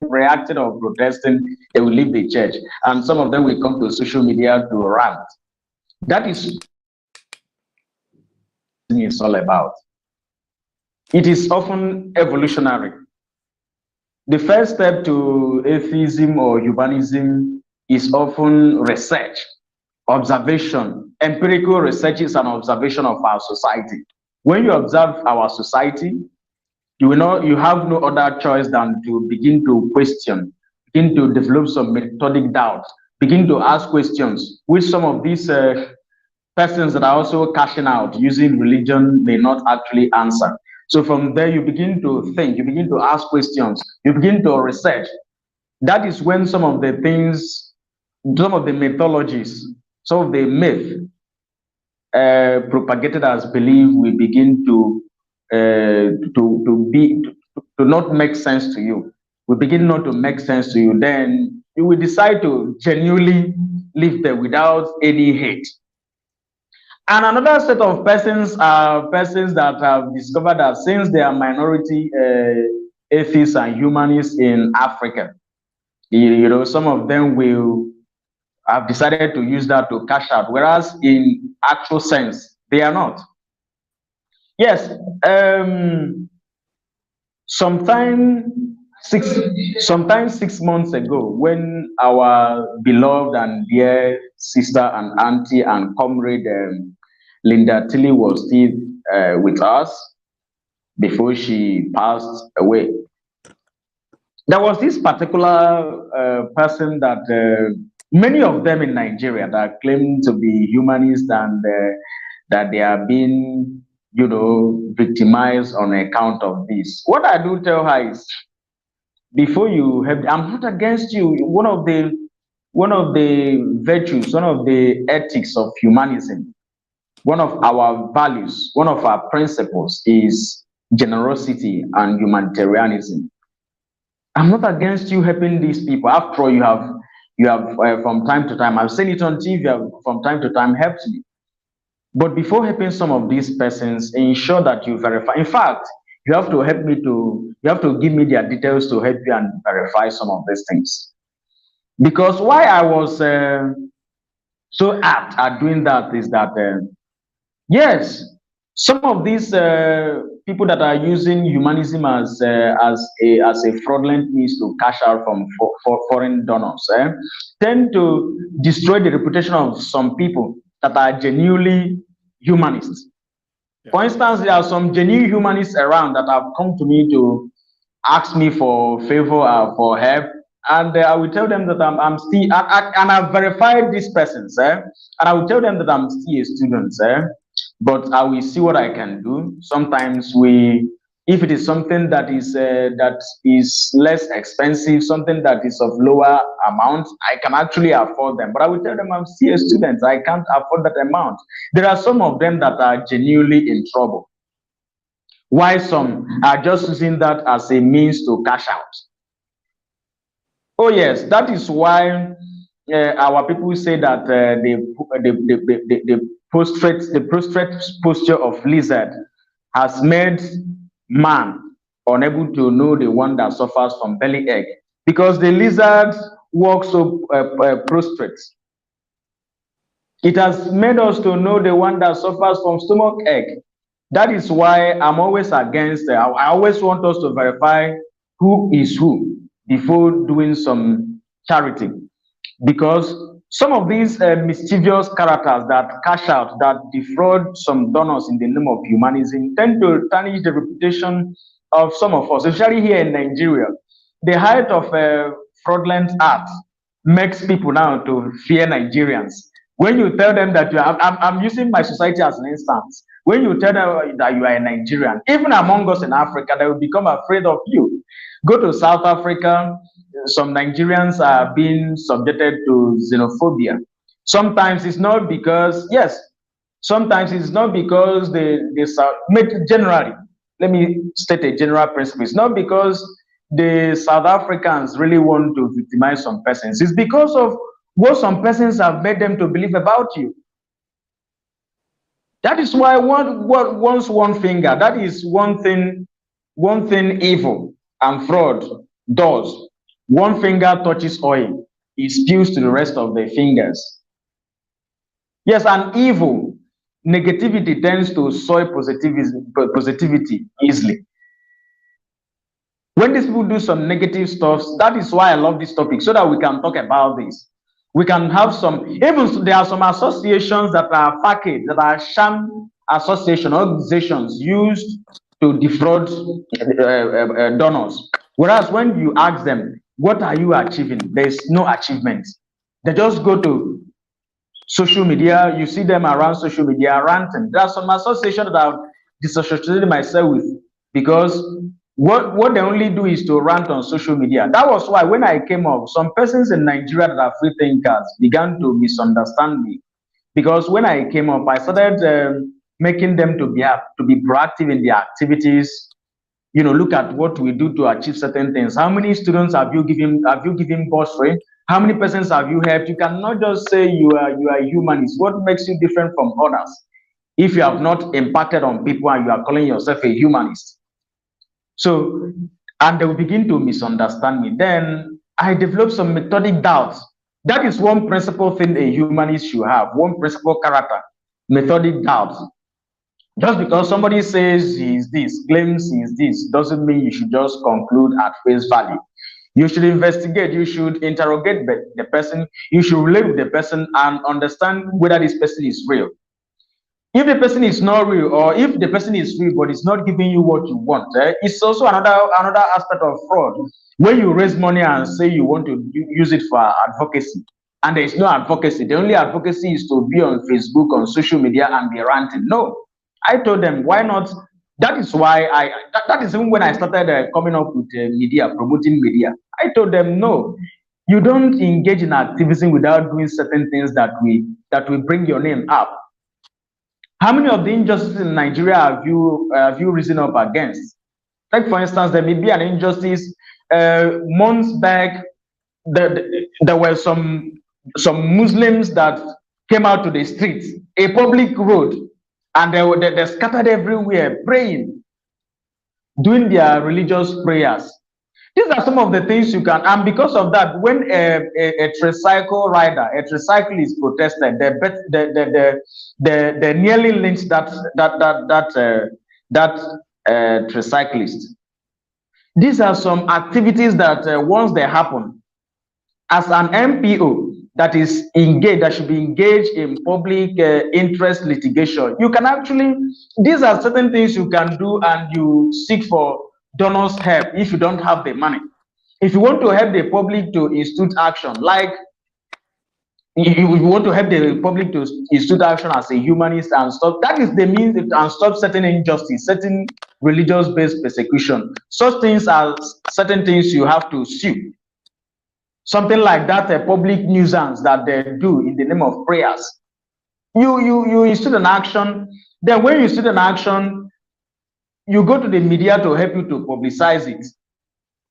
of reacting or protesting, they will leave the church. And some of them will come to social media to rant. That is what it's all about. It is often evolutionary. The first step to atheism or humanism is often research, observation, empirical researches and observation of our society. When you observe our society, you will know you have no other choice than to begin to question, begin to develop some methodic doubts, begin to ask questions, which some of these persons that are also cashing out using religion may not actually answer. So from there, you begin to think, you begin to ask questions, you begin to research. That is when some of the things, some of the mythologies, some of the myth propagated as belief will begin to not make sense to you. We begin not to make sense to you. Then you will decide to genuinely live there without any hate. And another set of persons are persons that have discovered that since they are minority atheists and humanists in Africa, you know, some of them will have decided to use that to cash out, whereas in actual sense, they are not. Yes, sometime sometimes 6 months ago, when our beloved and dear sister and auntie and comrade Linda Tilly was still with us before she passed away, there was this particular person that many of them in Nigeria that claim to be humanists and that they are being, you know, victimized on account of this. What I do tell her is, before you help. I'm not against you. One of the virtues, one of the ethics of humanism, one of our values, one of our principles is generosity and humanitarianism. I'm not against you helping these people. After all, you have from time to time, I've seen it on TV, you have from time to time helped me. But before helping some of these persons, ensure that you verify. In fact, you have to give me their details to help you and verify some of these things. Because why I was so apt at doing that is that, yes, some of these people that are using humanism as a fraudulent means to cash out from foreign donors tend to destroy the reputation of some people that are genuinely humanists. For instance, there are some genuine humanists around that have come to me to ask me for favor, for help, and I will tell them that I'm still, and I've verified these persons, and I will tell them that I'm still a student, but I will see what I can do. Sometimes if it is something that is less expensive, something that is of lower amount, I can actually afford them. But I will tell them I'm still a student, I can't afford that amount. There are some of them that are genuinely in trouble, while some are just using that as a means to cash out. Oh yes, that is why our people say that the prostrate posture of lizard has made man unable to know the one that suffers from belly ache, because the lizard walks so prostrate. It has made us to know the one that suffers from stomach ache. That is why I'm always against, I always want us to verify who is who before doing some charity. Because some of these mischievous characters that cash out, that defraud some donors in the name of humanism, tend to tarnish the reputation of some of us, especially here in Nigeria. The height of fraudulent acts makes people now to fear Nigerians. When you tell them that I'm using my society as an instance. When you tell them that you are a Nigerian, even among us in Africa, they will become afraid of you. Go to South Africa, some Nigerians are being subjected to xenophobia. Sometimes it's not because, yes, sometimes it's not because generally, let me state a general principle. It's not because the South Africans really want to victimize some persons. It's because of what some persons have made them to believe about you. That is why once one finger, that is one thing evil and fraud does. One finger touches oil, it spills to the rest of the fingers. Yes, and evil, negativity tends to soil positivity easily. When these people do some negative stuff, that is why I love this topic, so that we can talk about this. We can have even there are some associations that are packaged, that are sham organizations used to defraud donors. Whereas when you ask them, what are you achieving? There's no achievement. They just go to social media, you see them around social media ranting. There are some associations that I've disassociated myself with, because what they only do is to rant on social media. That was why when I came up, some persons in Nigeria that are free thinkers began to misunderstand me. Because when I came up, I started making them to be proactive in their activities. Look at what we do to achieve certain things. How many students have you given bursary? How many persons have you helped? You cannot just say you are a humanist. What makes you different from others if you have not impacted on people and you are calling yourself a humanist? So, and they will begin to misunderstand me. Then I developed some methodic doubts. That is one principal thing a humanist should have, one principal character, methodic doubts. Just because somebody says he is this, claims he is this, doesn't mean you should just conclude at face value. You should investigate, you should interrogate the person, you should relate with the person and understand whether this person is real. If the person is not real, or if the person is real but it's not giving you what you want, it's also another aspect of fraud. When you raise money and say you want to use it for advocacy, and there is no advocacy, the only advocacy is to be on Facebook, on social media, and be ranting. No, I told them, why not That is why that is even when I started coming up with media, promoting media. I told them, no, you don't engage in activism without doing certain things that will bring your name up. How many of the injustices in Nigeria have you risen up against? Like, for instance, there may be an injustice. Months back, there were some Muslims that came out to the streets, a public road, and they're scattered everywhere, praying, doing their religious prayers. These are some of the things you can, and because of that, when a tricycle rider, a tricyclist protested, they nearly lynched that tricyclist. These are some activities that once they happen, as an MPO that is engaged, that should be engaged in public interest litigation, you can actually, these are certain things you can do, and you seek for donors' help if you don't have the money. If you want to help the public to institute action, like if you want to help the public to institute action as a humanist and stop, that is the means, and stop certain injustice, certain religious-based persecution. Such things are certain things you have to sue. Something like that, a public nuisance that they do in the name of prayers. You institute an action. Then when you institute an action, you go to the media to help you to publicize it.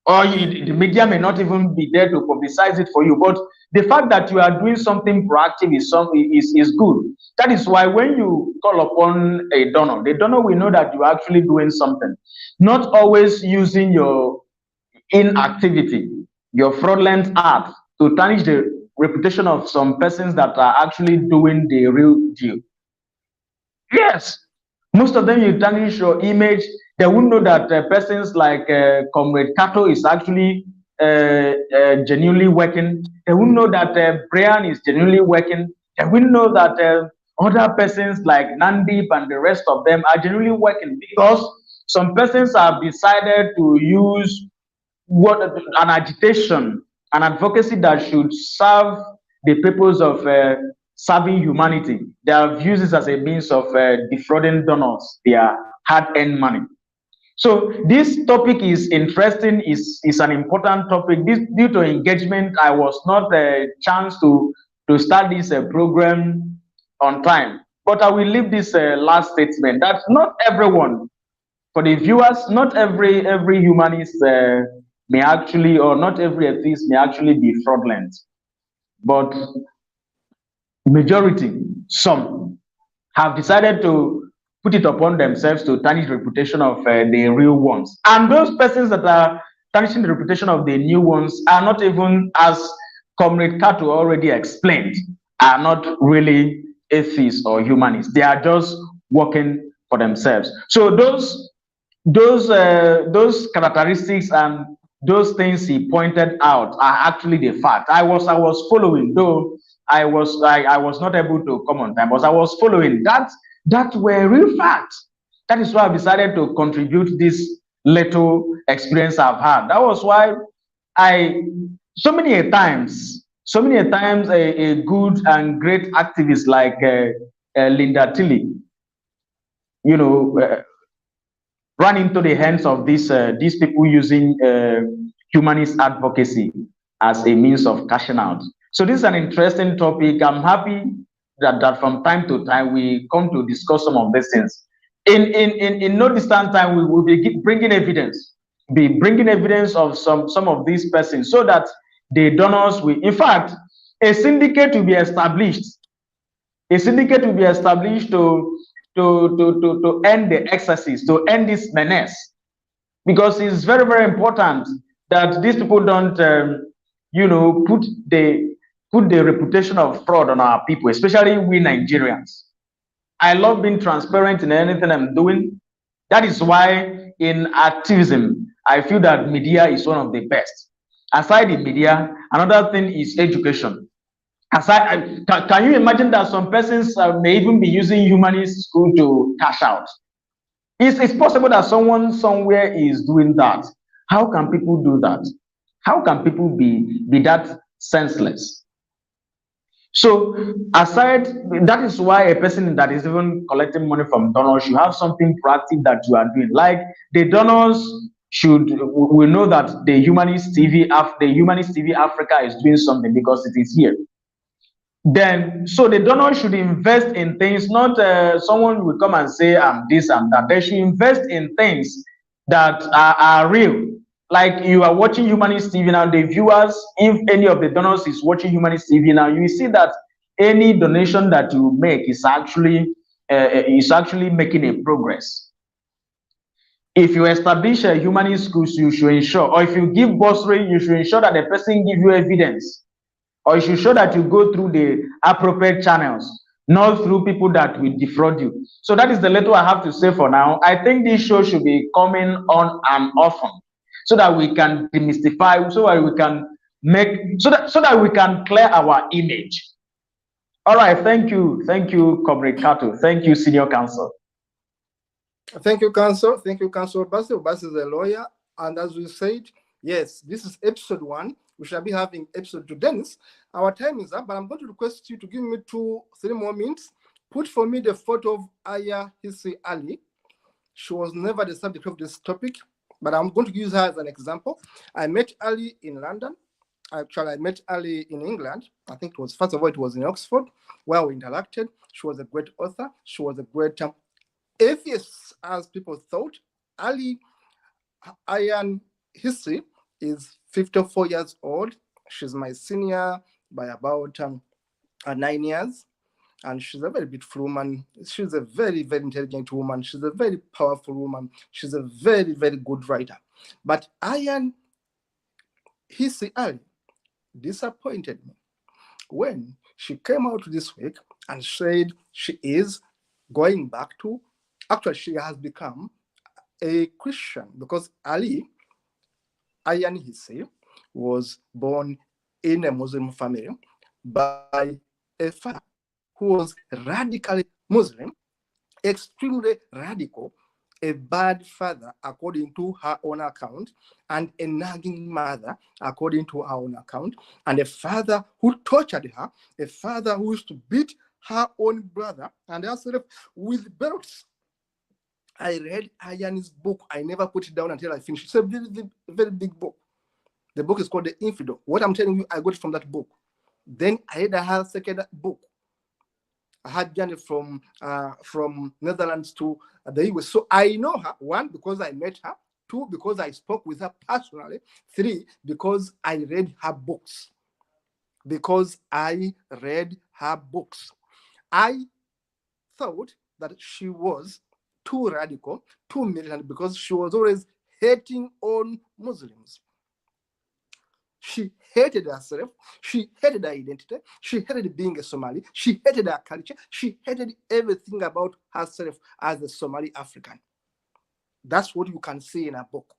Or the media may not even be there to publicize it for you. But the fact that you are doing something proactive is good. That is why when you call upon a donor, the donor will know that you are actually doing something. Not always using your inactivity, your fraudulent act, to tarnish the reputation of some persons that are actually doing the real deal. Yes, most of them, you tarnish your image. They won't know that persons like Comrade Kato is actually genuinely working. They won't know that Brian is genuinely working. They won't know that other persons like Nandip and the rest of them are genuinely working, because some persons have decided to use what an agitation, an advocacy that should serve the purpose of serving humanity. They have used this as a means of defrauding donors their hard-earned money. So this topic is interesting, is an important topic. This, due to engagement, I was not a chance to start this program on time. But I will leave this last statement that not everyone, for the viewers, not every humanist may actually, or not every atheist may actually be fraudulent, but majority, some, have decided to put it upon themselves to tarnish the reputation of the real ones. And those persons that are tarnishing the reputation of the new ones are not even, as Comrade Kato already explained, are not really atheists or humanists. They are just working for themselves. So those characteristics and those things he pointed out are actually the fact. I was following, though I was not able to come on time, but I was following that were real facts. That is why I decided to contribute this little experience I've had. That was why so many times a good and great activist like Linda Tilly, run into the hands of these people using humanist advocacy as a means of cashing out. So this is an interesting topic. I'm happy that from time to time we come to discuss some of these things. In no distant time, we will be bringing evidence, of some of these persons, so that the donors will, in fact, a syndicate will be established. A syndicate will be established to end the excesses, to end this menace, because it's very, very important that these people don't, put the reputation of fraud on our people, especially we Nigerians. I love being transparent in anything I'm doing. That is why in activism, I feel that media is one of the best. Aside the media, another thing is education. Can you imagine that some persons may even be using humanist school to cash out? It's possible that someone somewhere is doing that. How can people do that? How can people be that senseless? So aside, that is why a person that is even collecting money from donors should have something proactive that you are doing. Like the donors should, we know that the Humanist TV Africa is doing something because it is here. Then, so the donor should invest in things, not someone will come and say, I'm this, I'm that. They should invest in things that are real. Like you are watching Humanist TV now, the viewers, if any of the donors is watching Humanist TV now, you will see that any donation that you make is actually making a progress. If you establish a humanist schools, you should ensure, or if you give bursary, you should ensure that the person give you evidence, or you should show that you go through the appropriate channels, not through people that will defraud you. So that is the little I have to say for now. I think this show should be coming on and often, so that we can demystify, so that we can so that we can clear our image. All right, thank you, Comrade Kato. Thank you, Senior Counsel. Thank you, Counsel. Thank you, Counsel Basil. Basil is a lawyer, and as we said, yes, this is episode 1. We shall be having episode 2. Dennis, our time is up, but I'm going to request you to give me 2-3 more minutes. Put for me the photo of Aya Hissi Ali. She was never the subject of this topic, but I'm going to use her as an example. I met Ali in London. Actually, I met Ali in England. I think it was, first of all, it was in Oxford, where we interacted. She was a great author. She was a great atheist, as people thought. Ali Ayan Hissi is 54 years old. She's my senior by about 9 years. And she's a very beautiful woman. She's a very, very intelligent woman. She's a very powerful woman. She's a very, very good writer. But Ayan Hissi Ali disappointed me when she came out this week and said she is going back to, actually she has become a Christian, because Ali Ayan Hissi was born in a Muslim family by a father who was radically Muslim, extremely radical, a bad father according to her own account, and a nagging mother according to her own account, and a father who tortured her, a father who used to beat her own brother and herself with belts. I read Ayan's book. I never put it down until I finished. It's a very, very big book. The book is called The Infidel. What I'm telling you, I got it from that book. Then I read her second book. I had journey from Netherlands to the US. So I know her, 1, because I met her, 2, because I spoke with her personally, 3, because I read her books. I thought that she was too radical, too militant, because she was always hating on Muslims. She hated herself. She hated her identity. She hated being a Somali. She hated her culture. She hated everything about herself as a Somali African. That's what you can see in her book.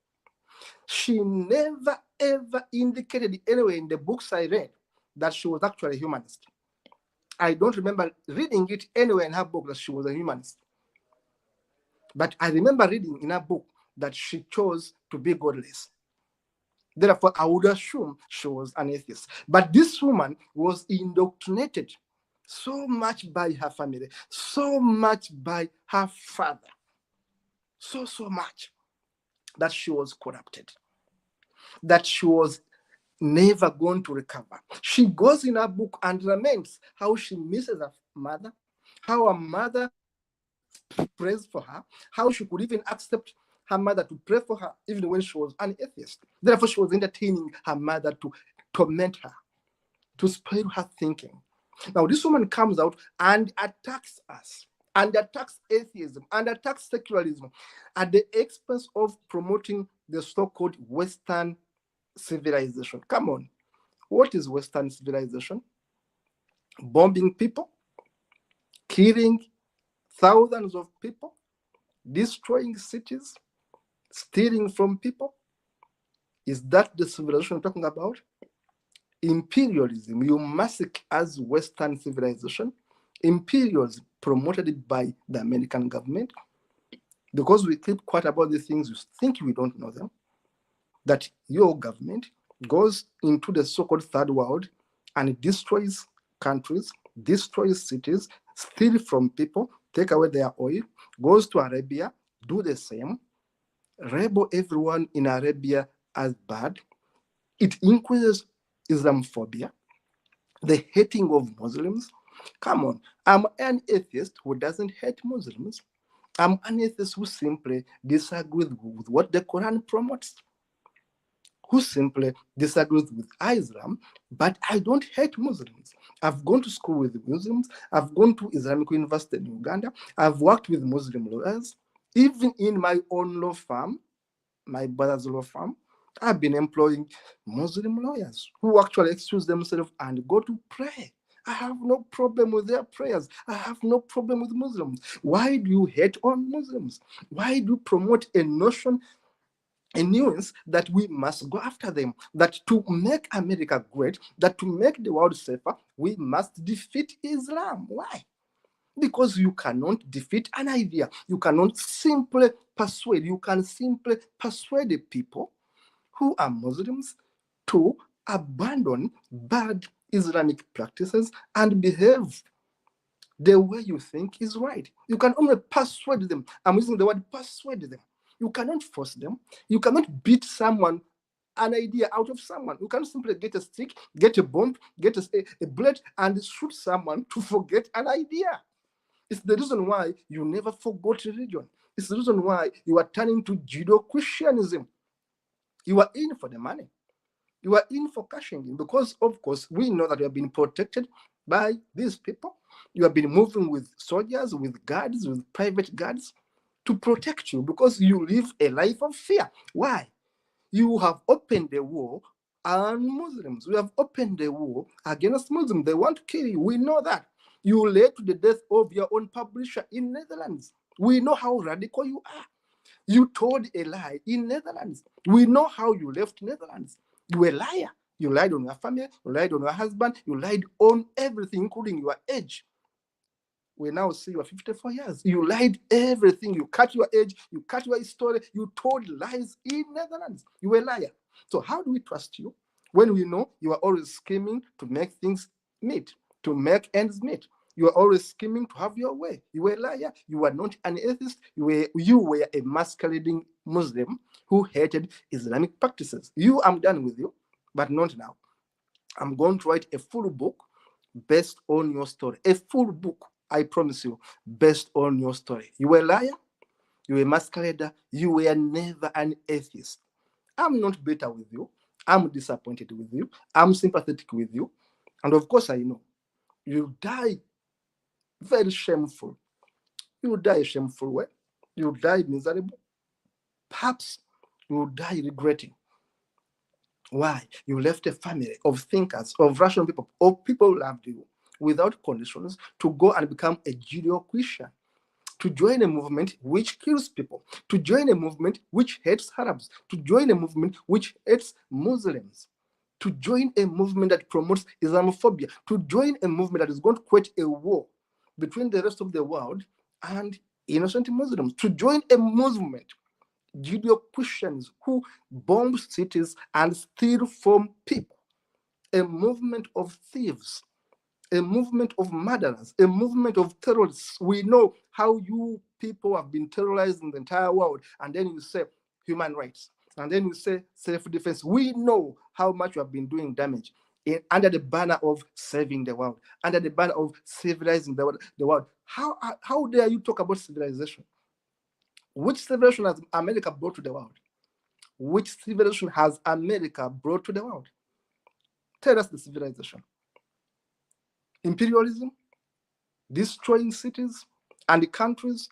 She never, ever indicated anywhere in the books I read that she was actually a humanist. I don't remember reading it anywhere in her book that she was a humanist. But I remember reading in her book that she chose to be godless. Therefore, I would assume she was an atheist. But this woman was indoctrinated so much by her family, so much by her father, so much, that she was corrupted, that she was never going to recover. She goes in her book and laments how she misses her mother, how her mother prays for her, how she could even accept her mother to pray for her even when she was an atheist. Therefore, she was entertaining her mother to torment her, to spoil her thinking. Now, this woman comes out and attacks us, and attacks atheism, and attacks secularism at the expense of promoting the so-called Western civilization. Come on. What is Western civilization? Bombing people, killing thousands of people, destroying cities, stealing from people. Is that the civilization we're talking about? Imperialism, you massacre as Western civilization. Imperialism promoted by the American government. Because we keep quiet about these things, you think we don't know them. That your government goes into the so-called third world and destroys countries, destroys cities, steal from people, take away their oil, goes to Arabia, do the same, label everyone in Arabia as bad. It increases Islamophobia, the hating of Muslims. Come on, I'm an atheist who doesn't hate Muslims. I'm an atheist who simply disagrees with what the Quran promotes, who simply disagrees with Islam, but I don't hate Muslims. I've gone to school with Muslims. I've gone to Islamic University in Uganda. I've worked with Muslim lawyers. Even in my own law firm, my brother's law firm, I've been employing Muslim lawyers who actually excuse themselves and go to pray. I have no problem with their prayers. I have no problem with Muslims. Why do you hate on Muslims? Why do you promote a notion, a nuance that we must go after them, that to make America great, that to make the world safer, we must defeat Islam? Why? Because you cannot defeat an idea. You cannot simply persuade. You can simply persuade the people who are Muslims to abandon bad Islamic practices and behave the way you think is right. You can only persuade them. I'm using the word persuade them. You cannot force them. You cannot beat someone, an idea out of someone. You can't simply get a stick, get a bomb, get a bullet, and shoot someone to forget an idea. It's the reason why you never forgot religion. It's the reason why you are turning to Judeo-Christianism. You are in for the money. You are in for cashing in because, of course, we know that you have been protected by these people. You have been moving with soldiers, with guards, with private guards to protect you because you live a life of fear. Why? You have opened the war on Muslims. You have opened the war against Muslims. They want to kill you. We know that. You led to the death of your own publisher in Netherlands. We know how radical you are. You told a lie in Netherlands. We know how you left Netherlands. You were a liar. You lied on your family. You lied on your husband. You lied on everything, including your age. We now see you are 54 years. You lied everything. You cut your age. You cut your story. You told lies in Netherlands. You were a liar. So how do we trust you when we know you are always scheming to make things meet, to make ends meet? You are always scheming to have your way. You were a liar. You were not an atheist. You were a masquerading Muslim who hated Islamic practices. I'm done with you, but not now. I'm going to write a full book based on your story. A full book, I promise you, based on your story. You were a liar. You were a masquerader. You were never an atheist. I'm not bitter with you. I'm disappointed with you. I'm sympathetic with you. And of course, I know you die very shameful. You die a shameful way. You die miserable. Perhaps you die regretting. Why? You left a family of thinkers, of rational people, of people who loved you without conditions to go and become a Judeo-Christian, to join a movement which kills people, to join a movement which hates Arabs, to join a movement which hates Muslims, to join a movement that promotes Islamophobia, to join a movement that is going to create a war between the rest of the world and innocent Muslims, to join a movement, Judeo-Christians who bomb cities and steal from people, a movement of thieves, a movement of murderers, a movement of terrorists. We know how you people have been terrorizing the entire world, and then you say human rights, and then you say self-defense. We know how much you have been doing damage under the banner of saving the world, under the banner of civilizing the world. How dare you talk about civilization? Which civilization has America brought to the world? Which civilization has America brought to the world? Tell us the civilization. Imperialism, destroying cities and countries,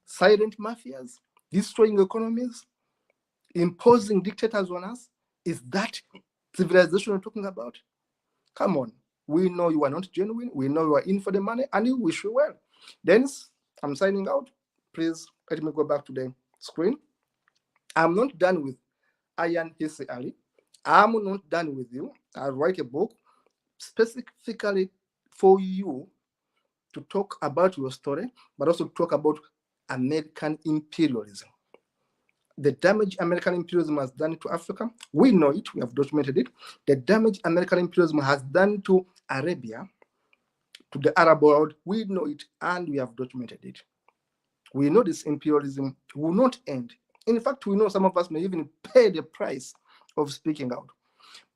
silent mafias, destroying economies, imposing dictators on us. Is that civilization we're talking about? Come on. We know you are not genuine. We know you are in for the money, and you wish you well. Dennis, I'm signing out. Please let me go back to the screen. I'm not done with Ayan Hisse Ali. I'm not done with you. I'll write a book specifically for you to talk about your story, but also talk about American imperialism. The damage American imperialism has done to Africa, we know it, we have documented it. The damage American imperialism has done to Arabia, to the Arab world. We know it and we have documented it. We know this imperialism will not end. In fact, we know some of us may even pay the price of speaking out.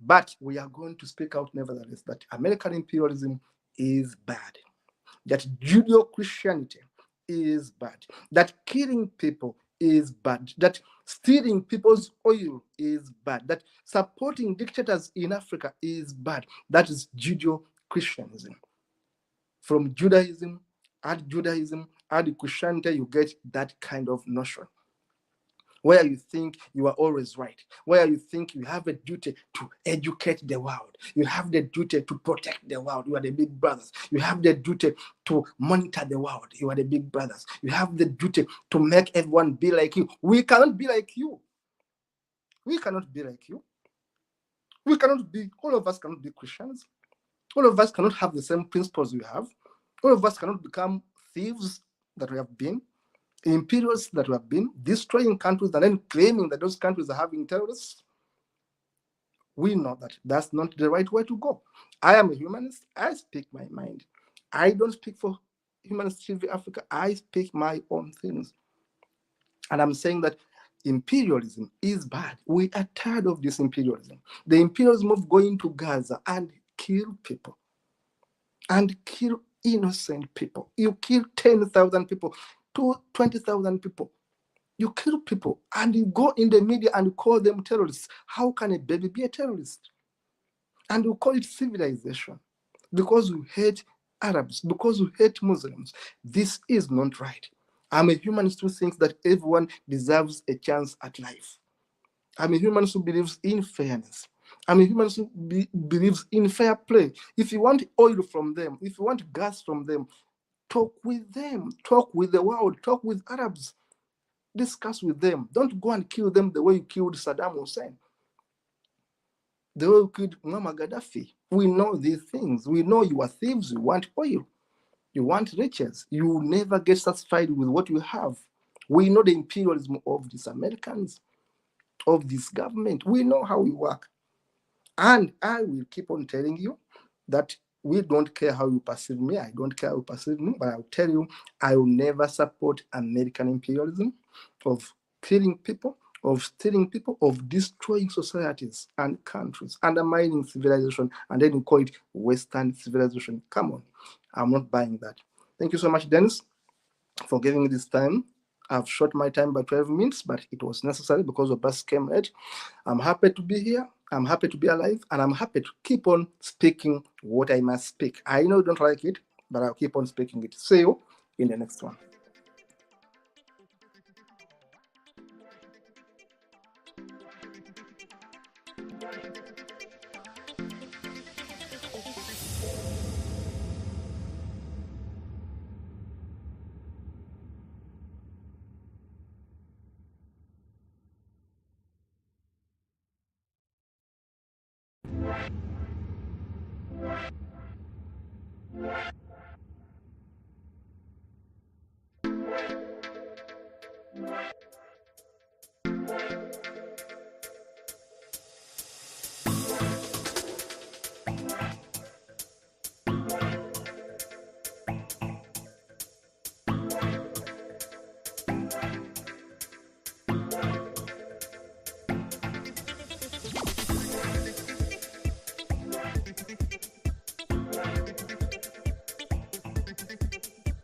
But we are going to speak out nevertheless that American imperialism is bad, that Judeo-Christianity is bad, that killing people is bad, that stealing people's oil is bad, that supporting dictators in Africa is bad. That is Judeo-Christianism. From Judaism, add Christianity, you get that kind of notion, where you think you are always right, where you think you have a duty to educate the world, you have the duty to protect the world, you are the big brothers, you have the duty to monitor the world, you are the big brothers, you have the duty to make everyone be like you. We cannot be like you. We cannot be like you. We cannot be, all of us cannot be Christians. All of us cannot have the same principles we have. All of us cannot become thieves that we have been, imperialists that we have been, destroying countries and then claiming that those countries are having terrorists. We know that that's not the right way to go. I am a humanist. I speak my mind. I don't speak for Humanist TV Africa. I speak my own things. And I'm saying that imperialism is bad. We are tired of this imperialism. The imperialism of going to Gaza and kill people and kill innocent people. You kill 10,000 people, 20,000 people. You kill people and you go in the media and you call them terrorists. How can a baby be a terrorist? And you call it civilization because you hate Arabs, because you hate Muslims. This is not right. I'm a humanist who thinks that everyone deserves a chance at life. I'm a humanist who believes in fairness. I'm a humanist who believes in fair play. If you want oil from them, if you want gas from them, talk with them, talk with the world, talk with Arabs, discuss with them. Don't go and kill them the way you killed Saddam Hussein, the way you killed Muammar Gaddafi. We know these things. We know you are thieves. You want oil. You want riches. You will never get satisfied with what you have. We know the imperialism of these Americans, of this government. We know how we work. And I will keep on telling you that we don't care how you perceive me. I don't care how you perceive me, but I'll tell you, I will never support American imperialism of killing people, of stealing people, of destroying societies and countries, undermining civilization, and then you call it Western civilization. Come on, I'm not buying that. Thank you so much, Dennis, for giving me this time. I've short my time by 12 minutes, but it was necessary because of bus came late. I'm happy to be here. I'm happy to be alive, and I'm happy to keep on speaking what I must speak. I know you don't like it, but I'll keep on speaking it. See you in the next one.